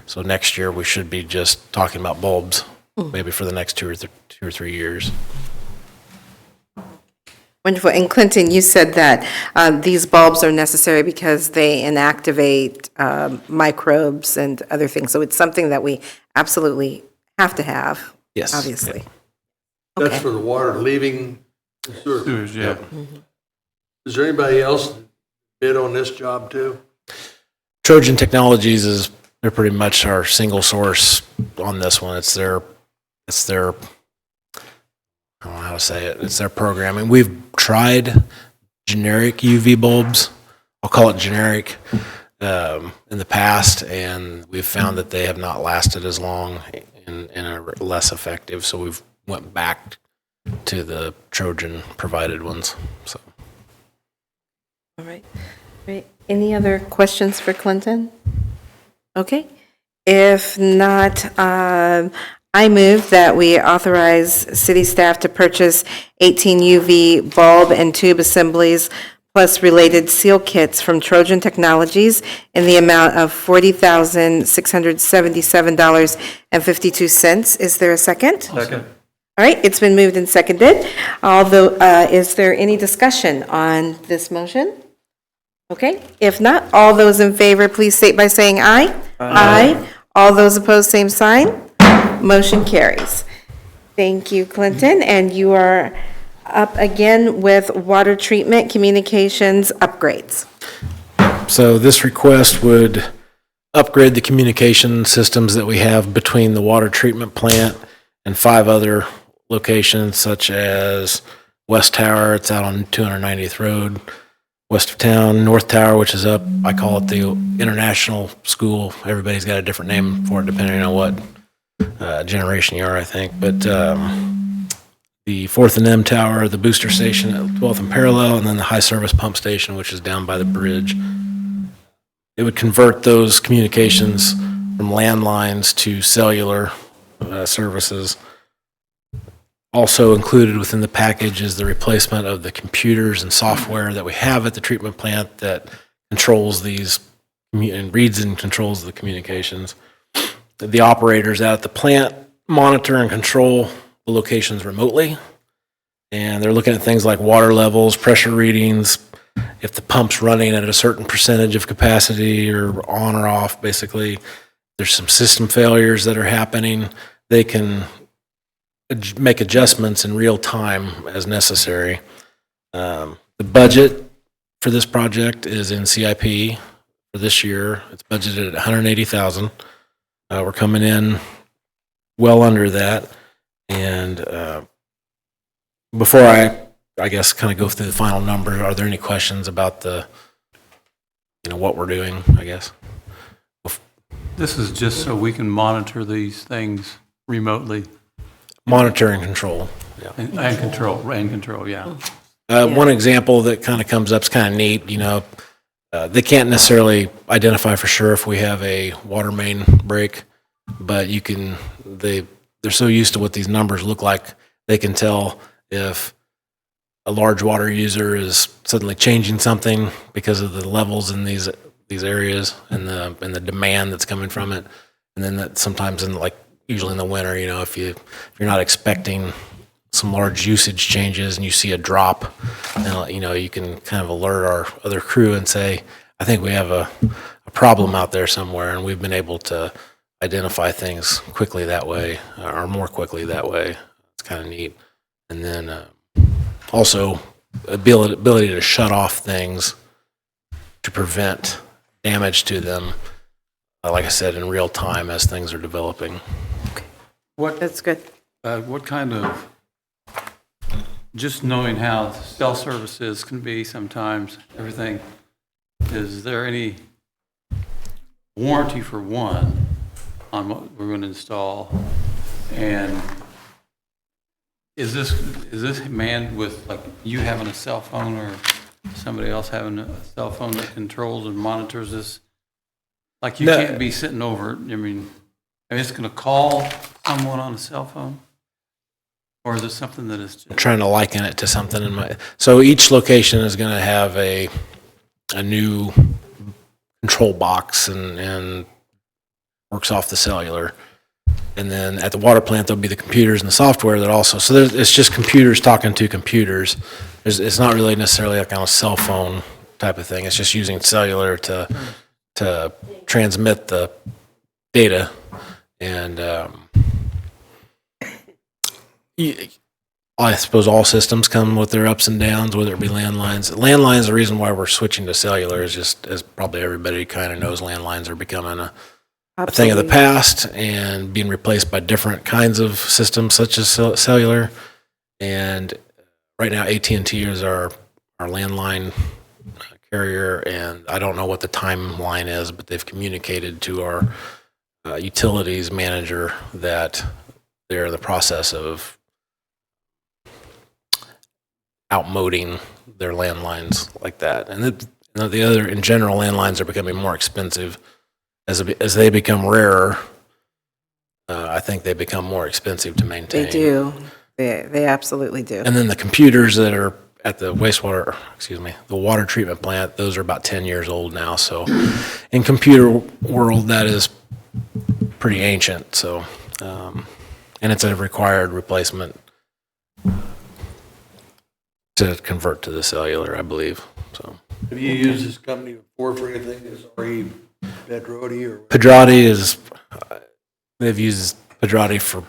So next year, we should be just talking about bulbs, maybe for the next 2 or 3 years. Wonderful. And Clinton, you said that these bulbs are necessary because they inactivate microbes and other things. So it's something that we absolutely have to have. Yes. Obviously. That's Okay. for the water leaving the sewer. Sewage, yeah. Is there anybody else bid on this job too? Trojan Technologies they're pretty much our single source on this one. It's their I don't know how to say it. It's their programming. We've tried generic UV bulbs. I'll call it generic in the past, and we've found that they have not lasted as long and are less effective. So we've went back to the Trojan provided ones. So. All right. Great. Any other questions for Clinton? Okay. If not, I move that we authorize city staff to purchase 18 UV bulb and tube assemblies plus related seal kits from Trojan Technologies in the amount of $40,677.52. Is there a second? Second. All right, it's been moved and seconded. Although, is there any discussion on this motion? Okay, if not, all those in favor, please state by saying aye. Aye. All those opposed, same sign. Motion carries. Thank you, Clinton, and you are up again with water treatment communications upgrades. So this request would upgrade the communication systems that we have between the water treatment plant and 5 other locations, such as West Tower, it's out on 290th Road, west of town, North Tower, which is up, I call it the International School. Everybody's got a different name for it depending on what generation you are, I think. But the 4th and M Tower, the booster station at 12th and Parallel, and then the high service pump station, which is down by the bridge. It would convert those communications from landlines to cellular services. Also included within the package is the replacement of the computers and software that we have at the treatment plant that controls these and reads and controls the communications. The operators out at the plant monitor and control the locations remotely, and they're looking at things like water levels, pressure readings, if the pump's running at a certain percentage of capacity or on or off. Basically, there's some system failures that are happening. They can make adjustments in real time as necessary. The budget for this project is in CIP for this year. It's budgeted at $180,000. We're coming in well under that. And before I guess kind of go through the final number, are there any questions about the, what we're doing, I guess? This is just so we can monitor these things remotely. Monitor and control. Yeah. And control, yeah. One example that kind of comes up is kind of neat, they can't necessarily identify for sure if we have a water main break, but they're so used to what these numbers look like, they can tell if a large water user is suddenly changing something because of the levels in these areas and the demand that's coming from it. And then that sometimes usually in the winter, if you're not expecting some large usage changes and you see a drop, then, you can kind of alert our other crew and say, I think we have a problem out there somewhere, and we've been able to identify things quickly that way, or more quickly that way. It's kind of neat. And then also ability to shut off things to prevent damage to them, like I said, in real time as things are developing. That's good. What kind of, just knowing how cell services can be sometimes, everything, is there any warranty for one on what we're going to install? And is this manned with, like, you having a cell phone or somebody else having a cell phone that controls and monitors this? Like, you can't be sitting over, it's going to call someone on a cell phone? Or is it something that is I'm trying to liken it to something so each location is going to have a new control box and works off the cellular. And then at the water plant, there'll be the computers and the software that also, so it's just computers talking to computers. It's not really necessarily like on a cell phone type of thing. It's just using cellular to transmit the data. And I suppose all systems come with their ups and downs, whether it be landlines. Landlines, the reason why we're switching to cellular is just, as probably everybody kind of knows, landlines are becoming a thing of the past and being replaced by different kinds of systems such as cellular. And right now, AT&T is our landline carrier, and I don't know what the timeline is, but they've communicated to our utilities manager that they're in the process of outmoding their landlines like that. And the other, in general, landlines are becoming more expensive. As they become rarer, I think they become more expensive to maintain. They do. They absolutely do. And then the computers that are at the the water treatment plant, those are about 10 years old now. So in computer world, that is pretty ancient. So, and it's a required replacement to convert to the cellular, I believe. So Have you used this company before for anything? Is RE Pedrotti or? Pedrotti they've used Pedrotti for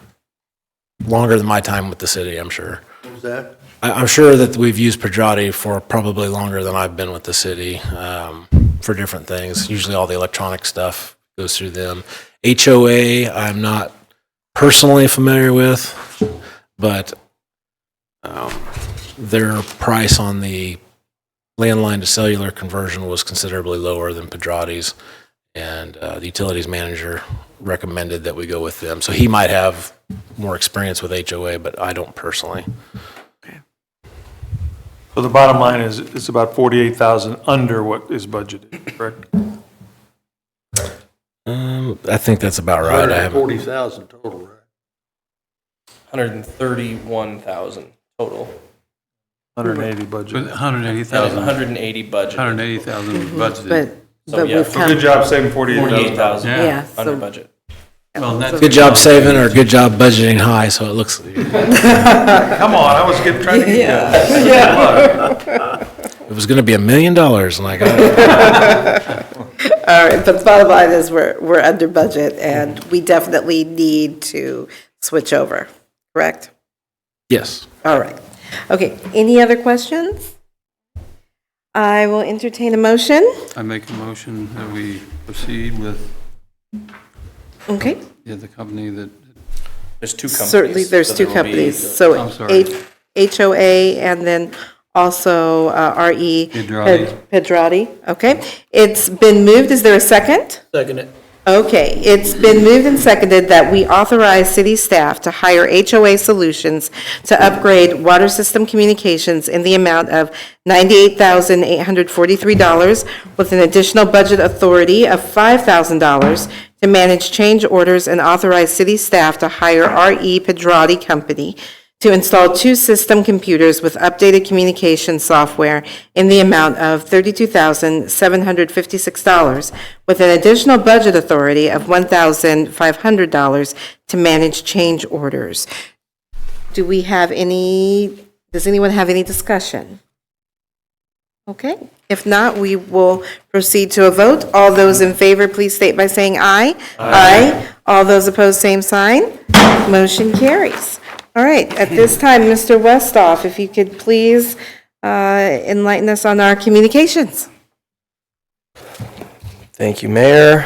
longer than my time with the city, I'm sure. What was that? I'm sure that we've used Pedrotti for probably longer than I've been with the city for different things. Usually all the electronic stuff goes through them. HOA, I'm not personally familiar with, but their price on the landline to cellular conversion was considerably lower than Pedrotti's, and the utilities manager recommended that we go with them. So he might have more experience with HOA, but I don't personally. So the bottom line is, it's about 48,000 under what is budgeted, correct? I think that's about right. I haven't. 40,000 total, right? 131,000 total. 180 budget. 180,000. 180 budget. 180,000 budgeted. But yeah, we've for come. Good job saving 48,000. 48,000 Yeah, under so- budget. Well, that's Good job saving or good job budgeting high, so it looks. Come on, I was trying to get you. It was going to be $1 million, and I got it. All right, but the bottom line is we're under budget, and we definitely need to switch over, correct? Yes. All right. Okay, any other questions? I will entertain a motion. I make a motion that we proceed with Okay. the company that, There's two companies. Certainly, there's so two there will be companies. the- So I'm sorry. HOA and then also RE Pedrotti. Pedrotti. Okay. It's been moved. Is there a second? Second it. Okay, it's been moved and seconded that we authorize city staff to hire HOA Solutions to upgrade water system communications in the amount of $98,843 with an additional budget authority of $5,000 to manage change orders and authorize city staff to hire RE Pedrotti Company to install 2 system computers with updated communication software in the amount of $32,756, with an additional budget authority of $1,500 to manage change orders. Does anyone have any discussion? Okay, if not, we will proceed to a vote. All those in favor, please state by saying aye. Aye. All those opposed, same sign. Motion carries. All right, at this time, Mr. Westhoff, if you could please enlighten us on our communications. Thank you, Mayor.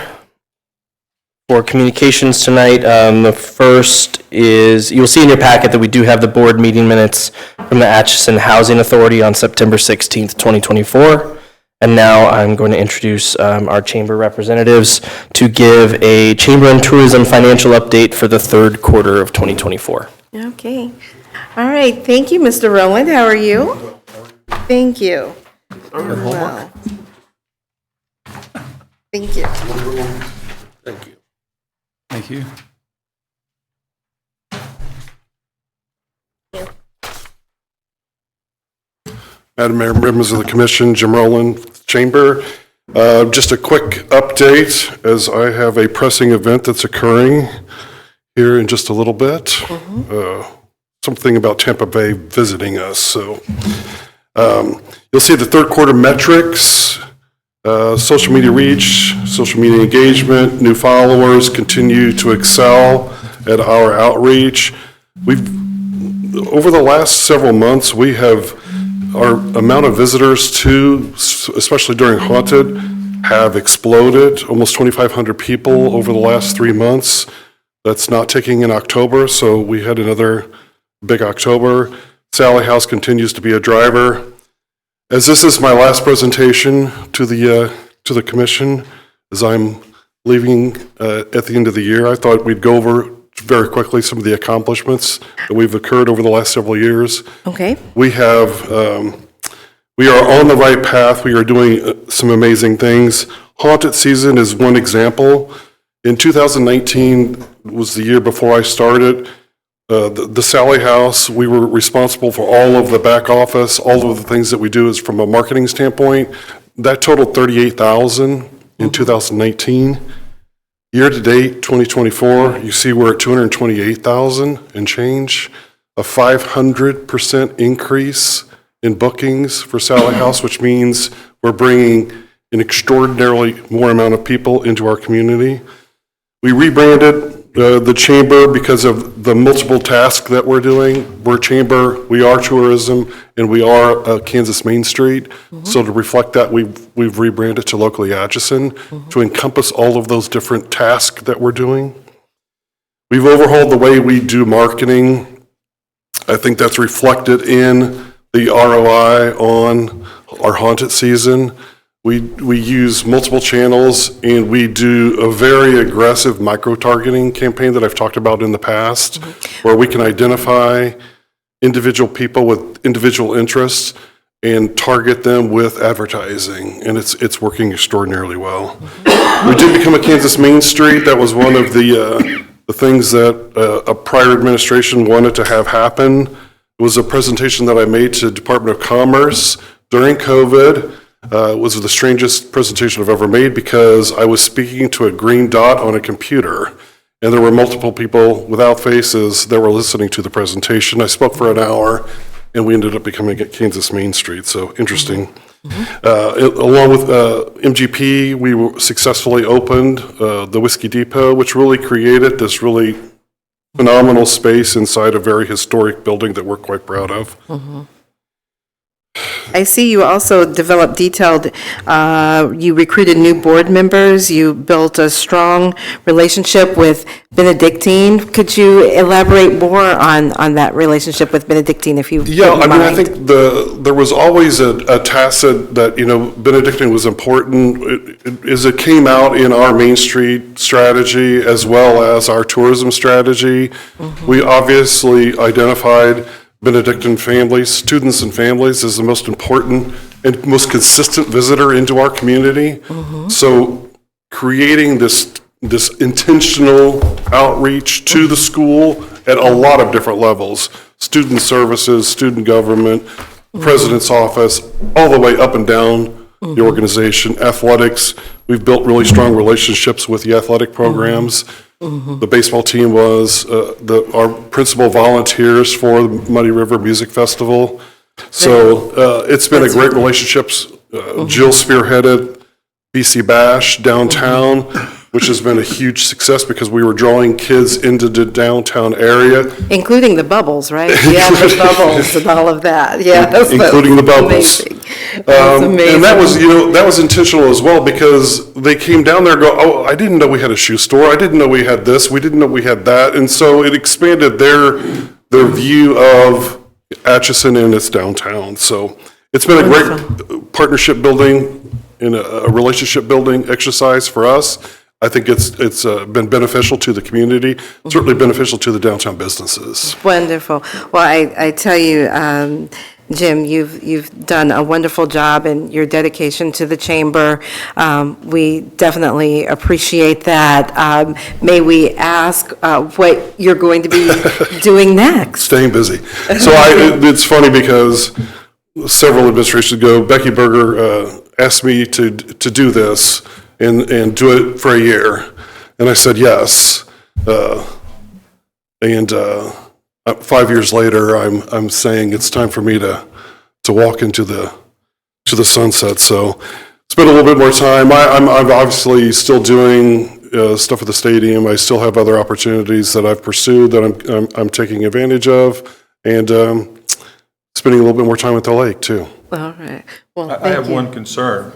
For communications tonight, the first is, you'll see in your packet that we do have the board meeting minutes from the Atchison Housing Authority on September 16th, 2024. And now I'm going to introduce our chamber representatives to give a Chamber and Tourism financial update for the third quarter of 2024. Okay. All right, thank you, Mr. Rowland. How are you? Thank you. Well. Thank you. Thank you. Thank you. Madam Mayor, members of the commission, Jim Rowland, Chamber. Just a quick update, as I have a pressing event that's occurring here in just a little bit. Something about Tampa Bay visiting us. So you'll see the third quarter metrics, social media reach, social media engagement, new followers continue to excel at our outreach. Over the last several months, we have our amount of visitors to, especially during Haunted, have exploded. Almost 2,500 people over the last 3 months. That's not taking in October, so we had another big October. Sally House continues to be a driver. As this is my last presentation to the commission, as I'm leaving at the end of the year, I thought we'd go over very quickly some of the accomplishments that we've occurred over the last several years. Okay. We are on the right path. We are doing some amazing things. Haunted season is one example. In 2019 was the year before I started. The Sally House, we were responsible for all of the back office, all of the things that we do is from a marketing standpoint. That totaled $38,000 in 2019. Year to date, 2024, you see we're at $228,000 and change, a 500% increase in bookings for Sally House, which means we're bringing an extraordinarily more amount of people into our community. We rebranded the chamber because of the multiple tasks that we're doing. We're chamber, we are tourism, and we are Kansas Main Street. So to reflect that, we've rebranded to Locally Atchison to encompass all of those different tasks that we're doing. We've overhauled the way we do marketing. I think that's reflected in the ROI on our Haunted season. We use multiple channels, and we do a very aggressive micro-targeting campaign that I've talked about in the past, where we can identify individual people with individual interests and target them with advertising, and it's working extraordinarily well. We did become a Kansas Main Street. That was one of the things that a prior administration wanted to have happen. It was a presentation that I made to Department of Commerce during COVID. It was the strangest presentation I've ever made because I was speaking to a green dot on a computer, and there were multiple people without faces that were listening to the presentation. I spoke for an hour, and we ended up becoming at Kansas Main Street, so interesting. Along with MGP, we successfully opened the Whiskey Depot, which really created this really phenomenal space inside a very historic building that we're quite proud of. I see you also developed detailed, you recruited new board members, you built a strong relationship with Benedictine. Could you elaborate more on that relationship with Benedictine, if you Yeah, wouldn't I mean, I mind? think there was always a tacit that, Benedictine was important as it came out in our Main Street strategy as well as our tourism strategy. We obviously identified Benedictine families, students and families, as the most important and most consistent visitor into our community. So creating this intentional outreach to the school at a lot of different levels. student services, student government, president's office, all the way up and down the organization. Athletics, we've built really strong relationships with the athletic programs. The baseball team was our principal volunteers for the Muddy River Music Festival. So it's been a great relationships. Jill spearheaded BC Bash downtown, which has been a huge success because we were drawing kids into the downtown area. Including the bubbles, right? Yeah, the bubbles and all of that, yeah. Including the bubbles. Amazing. That's amazing. And that was, that was intentional as well because they came down there and go, oh, I didn't know we had a shoe store. I didn't know we had this. We didn't know we had that. And so it expanded their view of Atchison and its downtown. So it's been a great partnership building and a relationship building exercise for us. I think it's been beneficial to the community, certainly beneficial to the downtown businesses. Wonderful. Well, I tell you, Jim, you've done a wonderful job in your dedication to the chamber. We definitely appreciate that. May we ask what you're going to be doing next? Staying busy. So it's funny because several administrations ago, Becky Berger asked me to do this and do it for a year. And I said yes. 5 years later, I'm saying it's time for me to walk into the sunset. So it's been a little bit more time. I'm obviously still doing stuff at the stadium. I still have other opportunities that I've pursued that I'm taking advantage of, and spending a little bit more time at the lake too. All right. Well, I have one concern.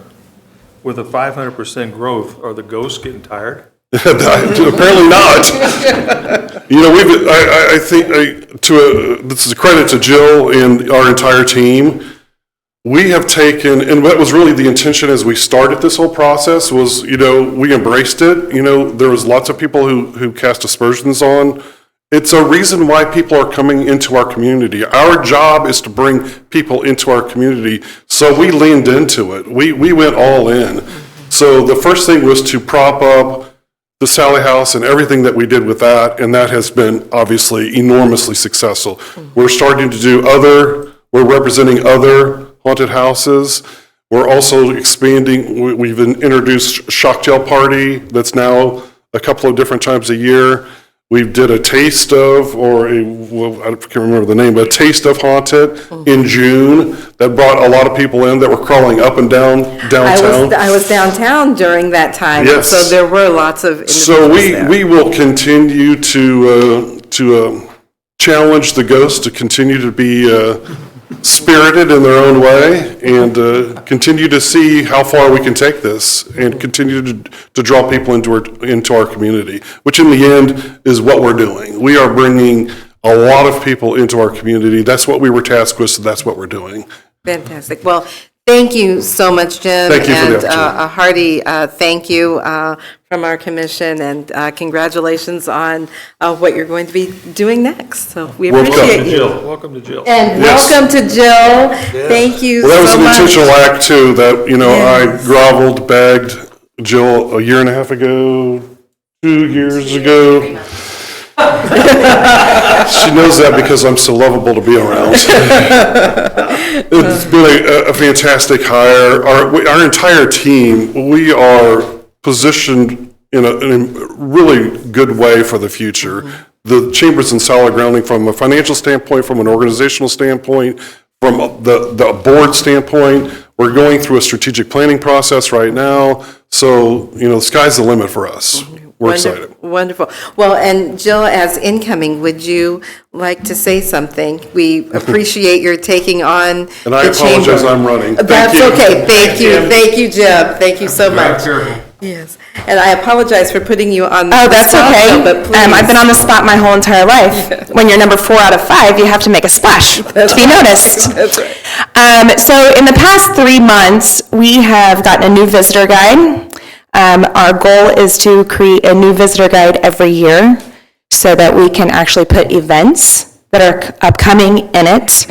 With a 500% growth, are the ghosts getting tired? Apparently not. I think this is a credit to Jill and our entire team. We have taken, and what was really the intention as we started this whole process was, we embraced it. There was lots of people who cast aspersions on. It's a reason why people are coming into our community. Our job is to bring people into our community, so we leaned into it. We went all in. So the first thing was to prop up the Sally House and everything that we did with that, and that has been obviously enormously successful. We're starting to do we're representing other haunted houses. We're also expanding, we've introduced Shocktail Party that's now a couple of different times a year. We did a taste of, I can't remember the name, but a taste of Haunted in June that brought a lot of people in that were crawling up and down downtown. I was downtown during that time, Yes. so there were lots of individuals So there. we will continue to challenge the ghosts to continue to be spirited in their own way and continue to see how far we can take this and continue to draw people into our community, which in the end is what we're doing. We are bringing a lot of people into our community. That's what we were tasked with, so that's what we're doing. Fantastic. Well, thank you so much, Jim. Thank you for the And opportunity. a hearty thank you from our commission, and congratulations on what you're going to be doing next. So we Welcome. appreciate you. Welcome to Jill. And Yes. welcome to Jill. Thank you Well, that was so an much. intentional act too, that, Yes. I groveled, begged Jill a year and a half ago, 2 years ago. She knows that because I'm so lovable to be around. It's been a fantastic hire. Our entire team, we are positioned in a really good way for the future. The chamber's in solid grounding from a financial standpoint, from an organizational standpoint, from the board standpoint. We're going through a strategic planning process right now. So, the sky's the limit for us. We're excited. Wonderful. Well, and Jill, as incoming, would you like to say something? We appreciate your taking on And I the chamber. apologize, I'm running. Thank That's you. okay. Thank you. Thank you, Jim. Thank you so much. careful. Yes. And I apologize for putting you on the Oh, that's spot, okay. but please. I've been on the spot my whole entire life. When you're number 4 out of 5, you have to make a splash to be noticed. That's right. So in the past 3 months, we have gotten a new visitor guide. Our goal is to create a new visitor guide every year so that we can actually put events that are upcoming in it.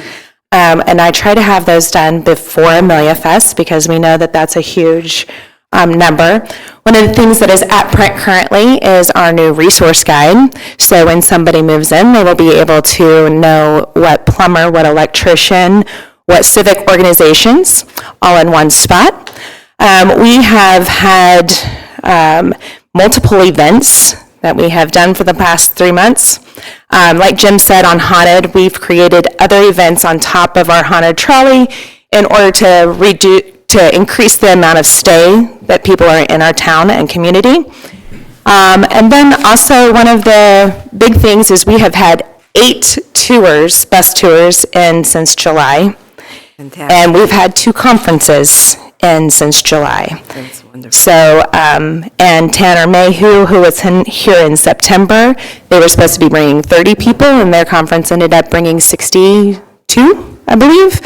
And I try to have those done before Amelia Fest because we know that that's a huge number. One of the things that is at print currently is our new resource guide. So when somebody moves in, they will be able to know what plumber, what electrician, what civic organizations, all in one spot. We have had multiple events that we have done for the past 3 months. Like Jim said, on Haunted, we've created other events on top of our Haunted Trolley in order to increase the amount of stay that people are in our town and community. And then also one of the big things is we have had 8 tours, bus tours, in since July. Fantastic. And we've had 2 conferences in since July. That's wonderful. So, and Tanner Mayhew, who was here in September, they were supposed to be bringing 30 people, and their conference ended up bringing 62, I believe.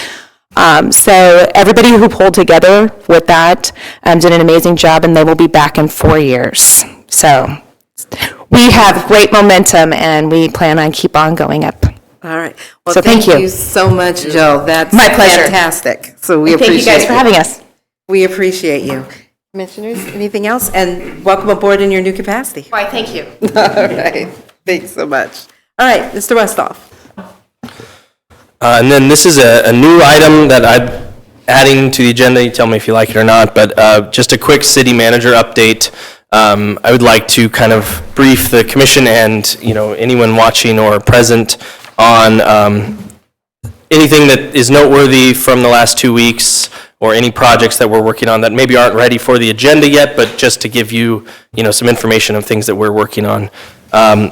So everybody who pulled together with that did an amazing job, and they will be back in 4 years. So we have great momentum, and we plan on keep on going up. All right. Well, So thank you. you so much, Jill. That's My pleasure. fantastic. So we Thank appreciate you guys for having us. We appreciate you. Commissioners, anything else? And welcome aboard in your new capacity. Why, thank you. All right. Thanks so much. All right, Mr. Westhoff. And then this is a new item that I'm adding to the agenda. You tell me if you like it or not, but just a quick city manager update. I would like to kind of brief the commission and, anyone watching or present on anything that is noteworthy from the last 2 weeks, or any projects that we're working on that maybe aren't ready for the agenda yet, but just to give you, some information of things that we're working on.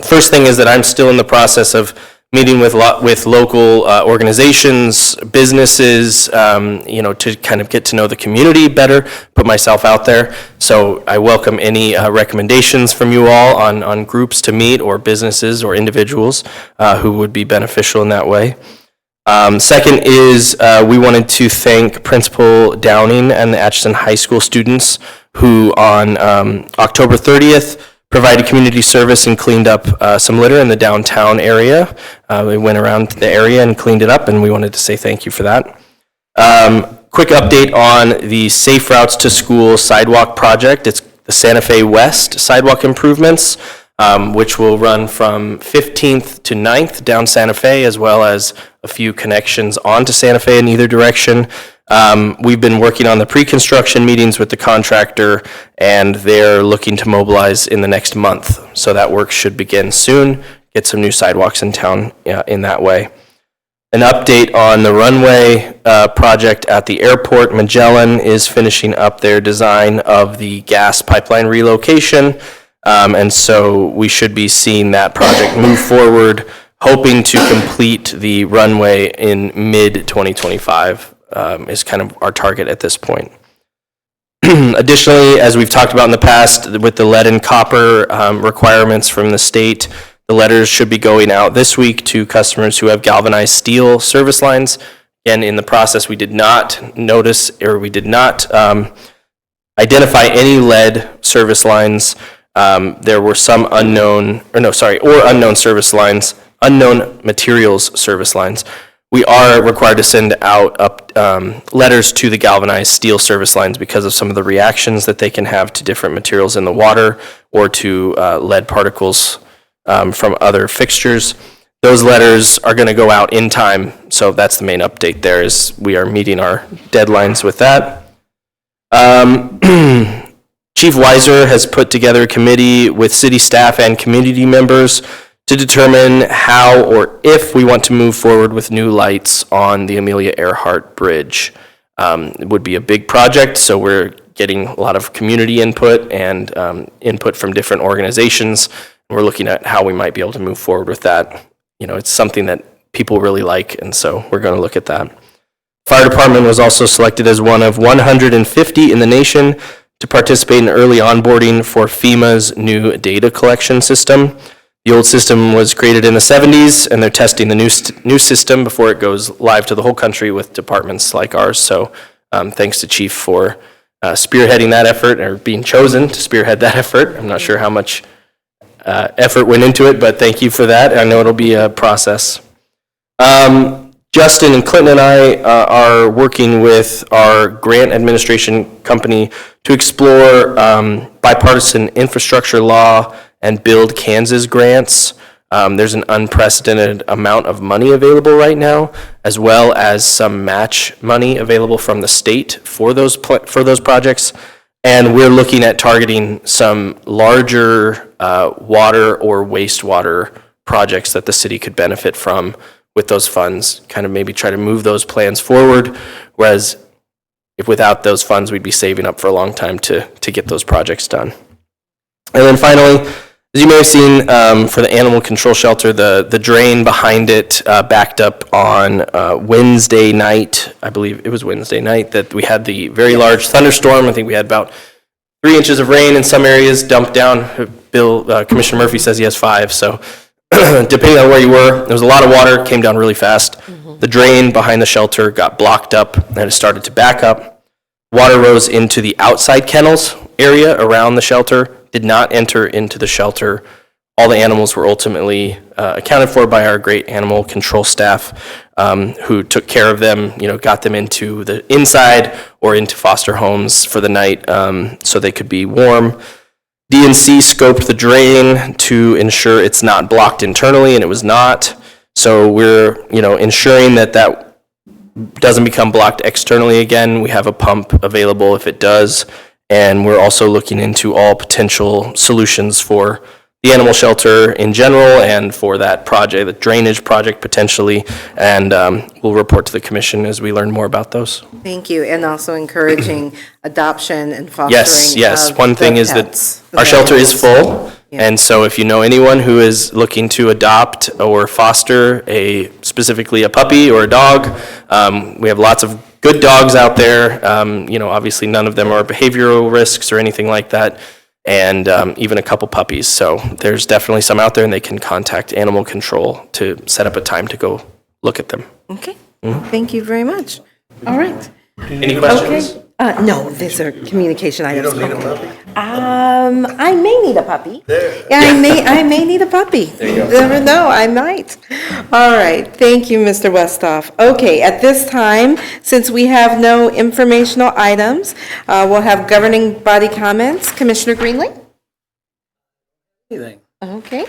First thing is that I'm still in the process of meeting with local organizations, businesses, to kind of get to know the community better, put myself out there. So I welcome any recommendations from you all on groups to meet, or businesses or individuals who would be beneficial in that way. Second is we wanted to thank Principal Downing and the Atchison High School students who on October 30th provided community service and cleaned up some litter in the downtown area. We went around the area and cleaned it up, and we wanted to say thank you for that. Quick update on the Safe Routes to School sidewalk project. It's the Santa Fe West sidewalk improvements, which will run from 15th to 9th down Santa Fe, as well as a few connections onto Santa Fe in either direction. We've been working on the pre-construction meetings with the contractor, and they're looking to mobilize in the next month. So that work should begin soon, get some new sidewalks in town in that way. An update on the runway project at the airport. Magellan is finishing up their design of the gas pipeline relocation. And so we should be seeing that project move forward, hoping to complete the runway in mid-2025 is kind of our target at this point. Additionally, as we've talked about in the past, with the lead and copper requirements from the state, the letters should be going out this week to customers who have galvanized steel service lines. And in the process, we did not notice, or we did not identify any lead service lines. There were some unknown service lines, unknown materials service lines. We are required to send out letters to the galvanized steel service lines because of some of the reactions that they can have to different materials in the water, or to lead particles from other fixtures. Those letters are going to go out in time, so that's the main update there, is we are meeting our deadlines with that. Chief Weiser has put together a committee with city staff and community members to determine how or if we want to move forward with new lights on the Amelia Earhart Bridge. It would be a big project, so we're getting a lot of community input and input from different organizations. We're looking at how we might be able to move forward with that. It's something that people really like, and so we're going to look at that. Fire department was also selected as one of 150 in the nation to participate in early onboarding for FEMA's new data collection system. The old system was created in the 70s, and they're testing the new system before it goes live to the whole country with departments like ours. So thanks to Chief for spearheading that effort, or being chosen to spearhead that effort. I'm not sure how much effort went into it, but thank you for that. I know it'll be a process. Justin and Clinton and I are working with our grant administration company to explore bipartisan infrastructure law and Build Kansas grants. There's an unprecedented amount of money available right now, as well as some match money available from the state for those projects. And we're looking at targeting some larger water or wastewater projects that the city could benefit from with those funds, kind of maybe try to move those plans forward, whereas if without those funds, we'd be saving up for a long time to get those projects done. And then finally, as you may have seen for the animal control shelter, the drain behind it backed up on Wednesday night. I believe it was Wednesday night that we had the very large thunderstorm. I think we had about 3 inches of rain in some areas dumped down. Commissioner Murphy says he has 5, so depending on where you were, there was a lot of water, came down really fast. The drain behind the shelter got blocked up and it started to back up. Water rose into the outside kennels area around the shelter, did not enter into the shelter. All the animals were ultimately accounted for by our great animal control staff who took care of them, got them into the inside or into foster homes for the night so they could be warm. DNC scoped the drain to ensure it's not blocked internally, and it was not. So we're, ensuring that doesn't become blocked externally again. We have a pump available if it does, and we're also looking into all potential solutions for the animal shelter in general and for that project, the drainage project potentially, and we'll report to the commission as we learn more about those. Thank you, and also encouraging adoption and fostering. Yes. of One the thing is pets, that the our shelter is animals. full, and so if you know anyone who is looking to adopt or foster specifically a puppy or a dog, we have lots of good dogs out there. Obviously none of them are behavioral risks or anything like that, and even a couple puppies. So there's definitely some out there, and they can contact animal control to set up a time to go look at them. Okay, thank you very much. All right. Any questions? Okay. No, these are communication items. You don't need a puppy? I may need a puppy. There. Yeah, I may need a puppy. There you go. Never know, I might. All right, thank you, Mr. Westhoff. Okay, at this time, since we have no informational items, we'll have governing body comments. Commissioner Greenlee? Anything? Okay.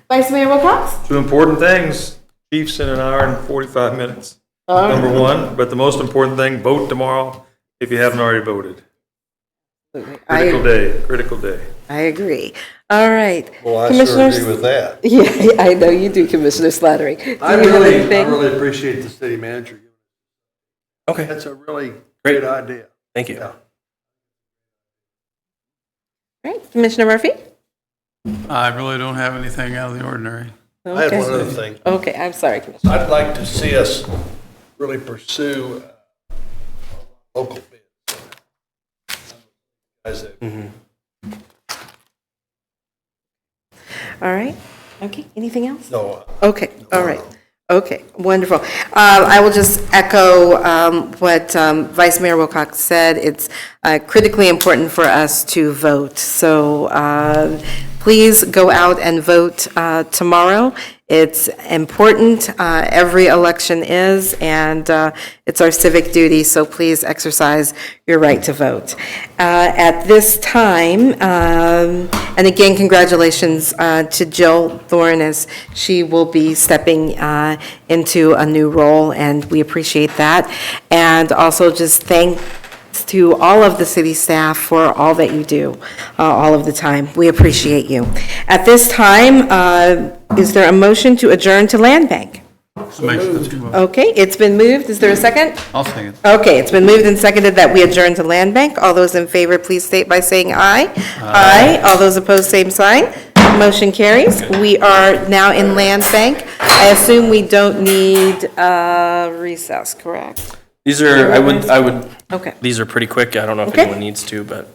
Vice Mayor Wilcox? 2 important things, Chiefs in an hour and 45 minutes. Number 1, but the most important thing, vote tomorrow if you haven't already voted. Critical day. I agree. All right. Well, I sure Commissioners- agree with that. Yeah, I know you do, Commissioner Slattery. Do I you have really anything? appreciate the city manager. Okay, That's a really great idea. thank you. All right, Commissioner Murphy? I really don't have anything out of the ordinary. I had Okay. one other thing. Okay, I'm sorry, Commissioner. I'd like to see us really pursue local bids. Guys that All right, okay, anything else? No, Okay, all right. Okay, wonderful. I will just echo what Vice Mayor Wilcox said. It's critically important for us to vote. So please go out and vote tomorrow. It's important. Every election is, and it's our civic duty, so please exercise your right to vote. At this time, and again, congratulations to Jill Thorne as she will be stepping into a new role, and we appreciate that. And also just thanks to all of the city staff for all that you do, all of the time. We appreciate you. At this time, is there a motion to adjourn to Land Bank? Okay, it's been moved. Is there a second? I'll second. Okay, it's been moved and seconded that we adjourn to Land Bank. All those in favor, please state by saying aye. Aye. All those opposed, same sign. Motion carries. We are now in Land Bank. I assume we don't need recess, correct? These are, I would, Okay, these are pretty quick. I don't know if Okay. anyone needs to, but.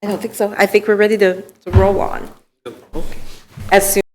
I don't think so. I think we're ready to roll on. Okay. As soon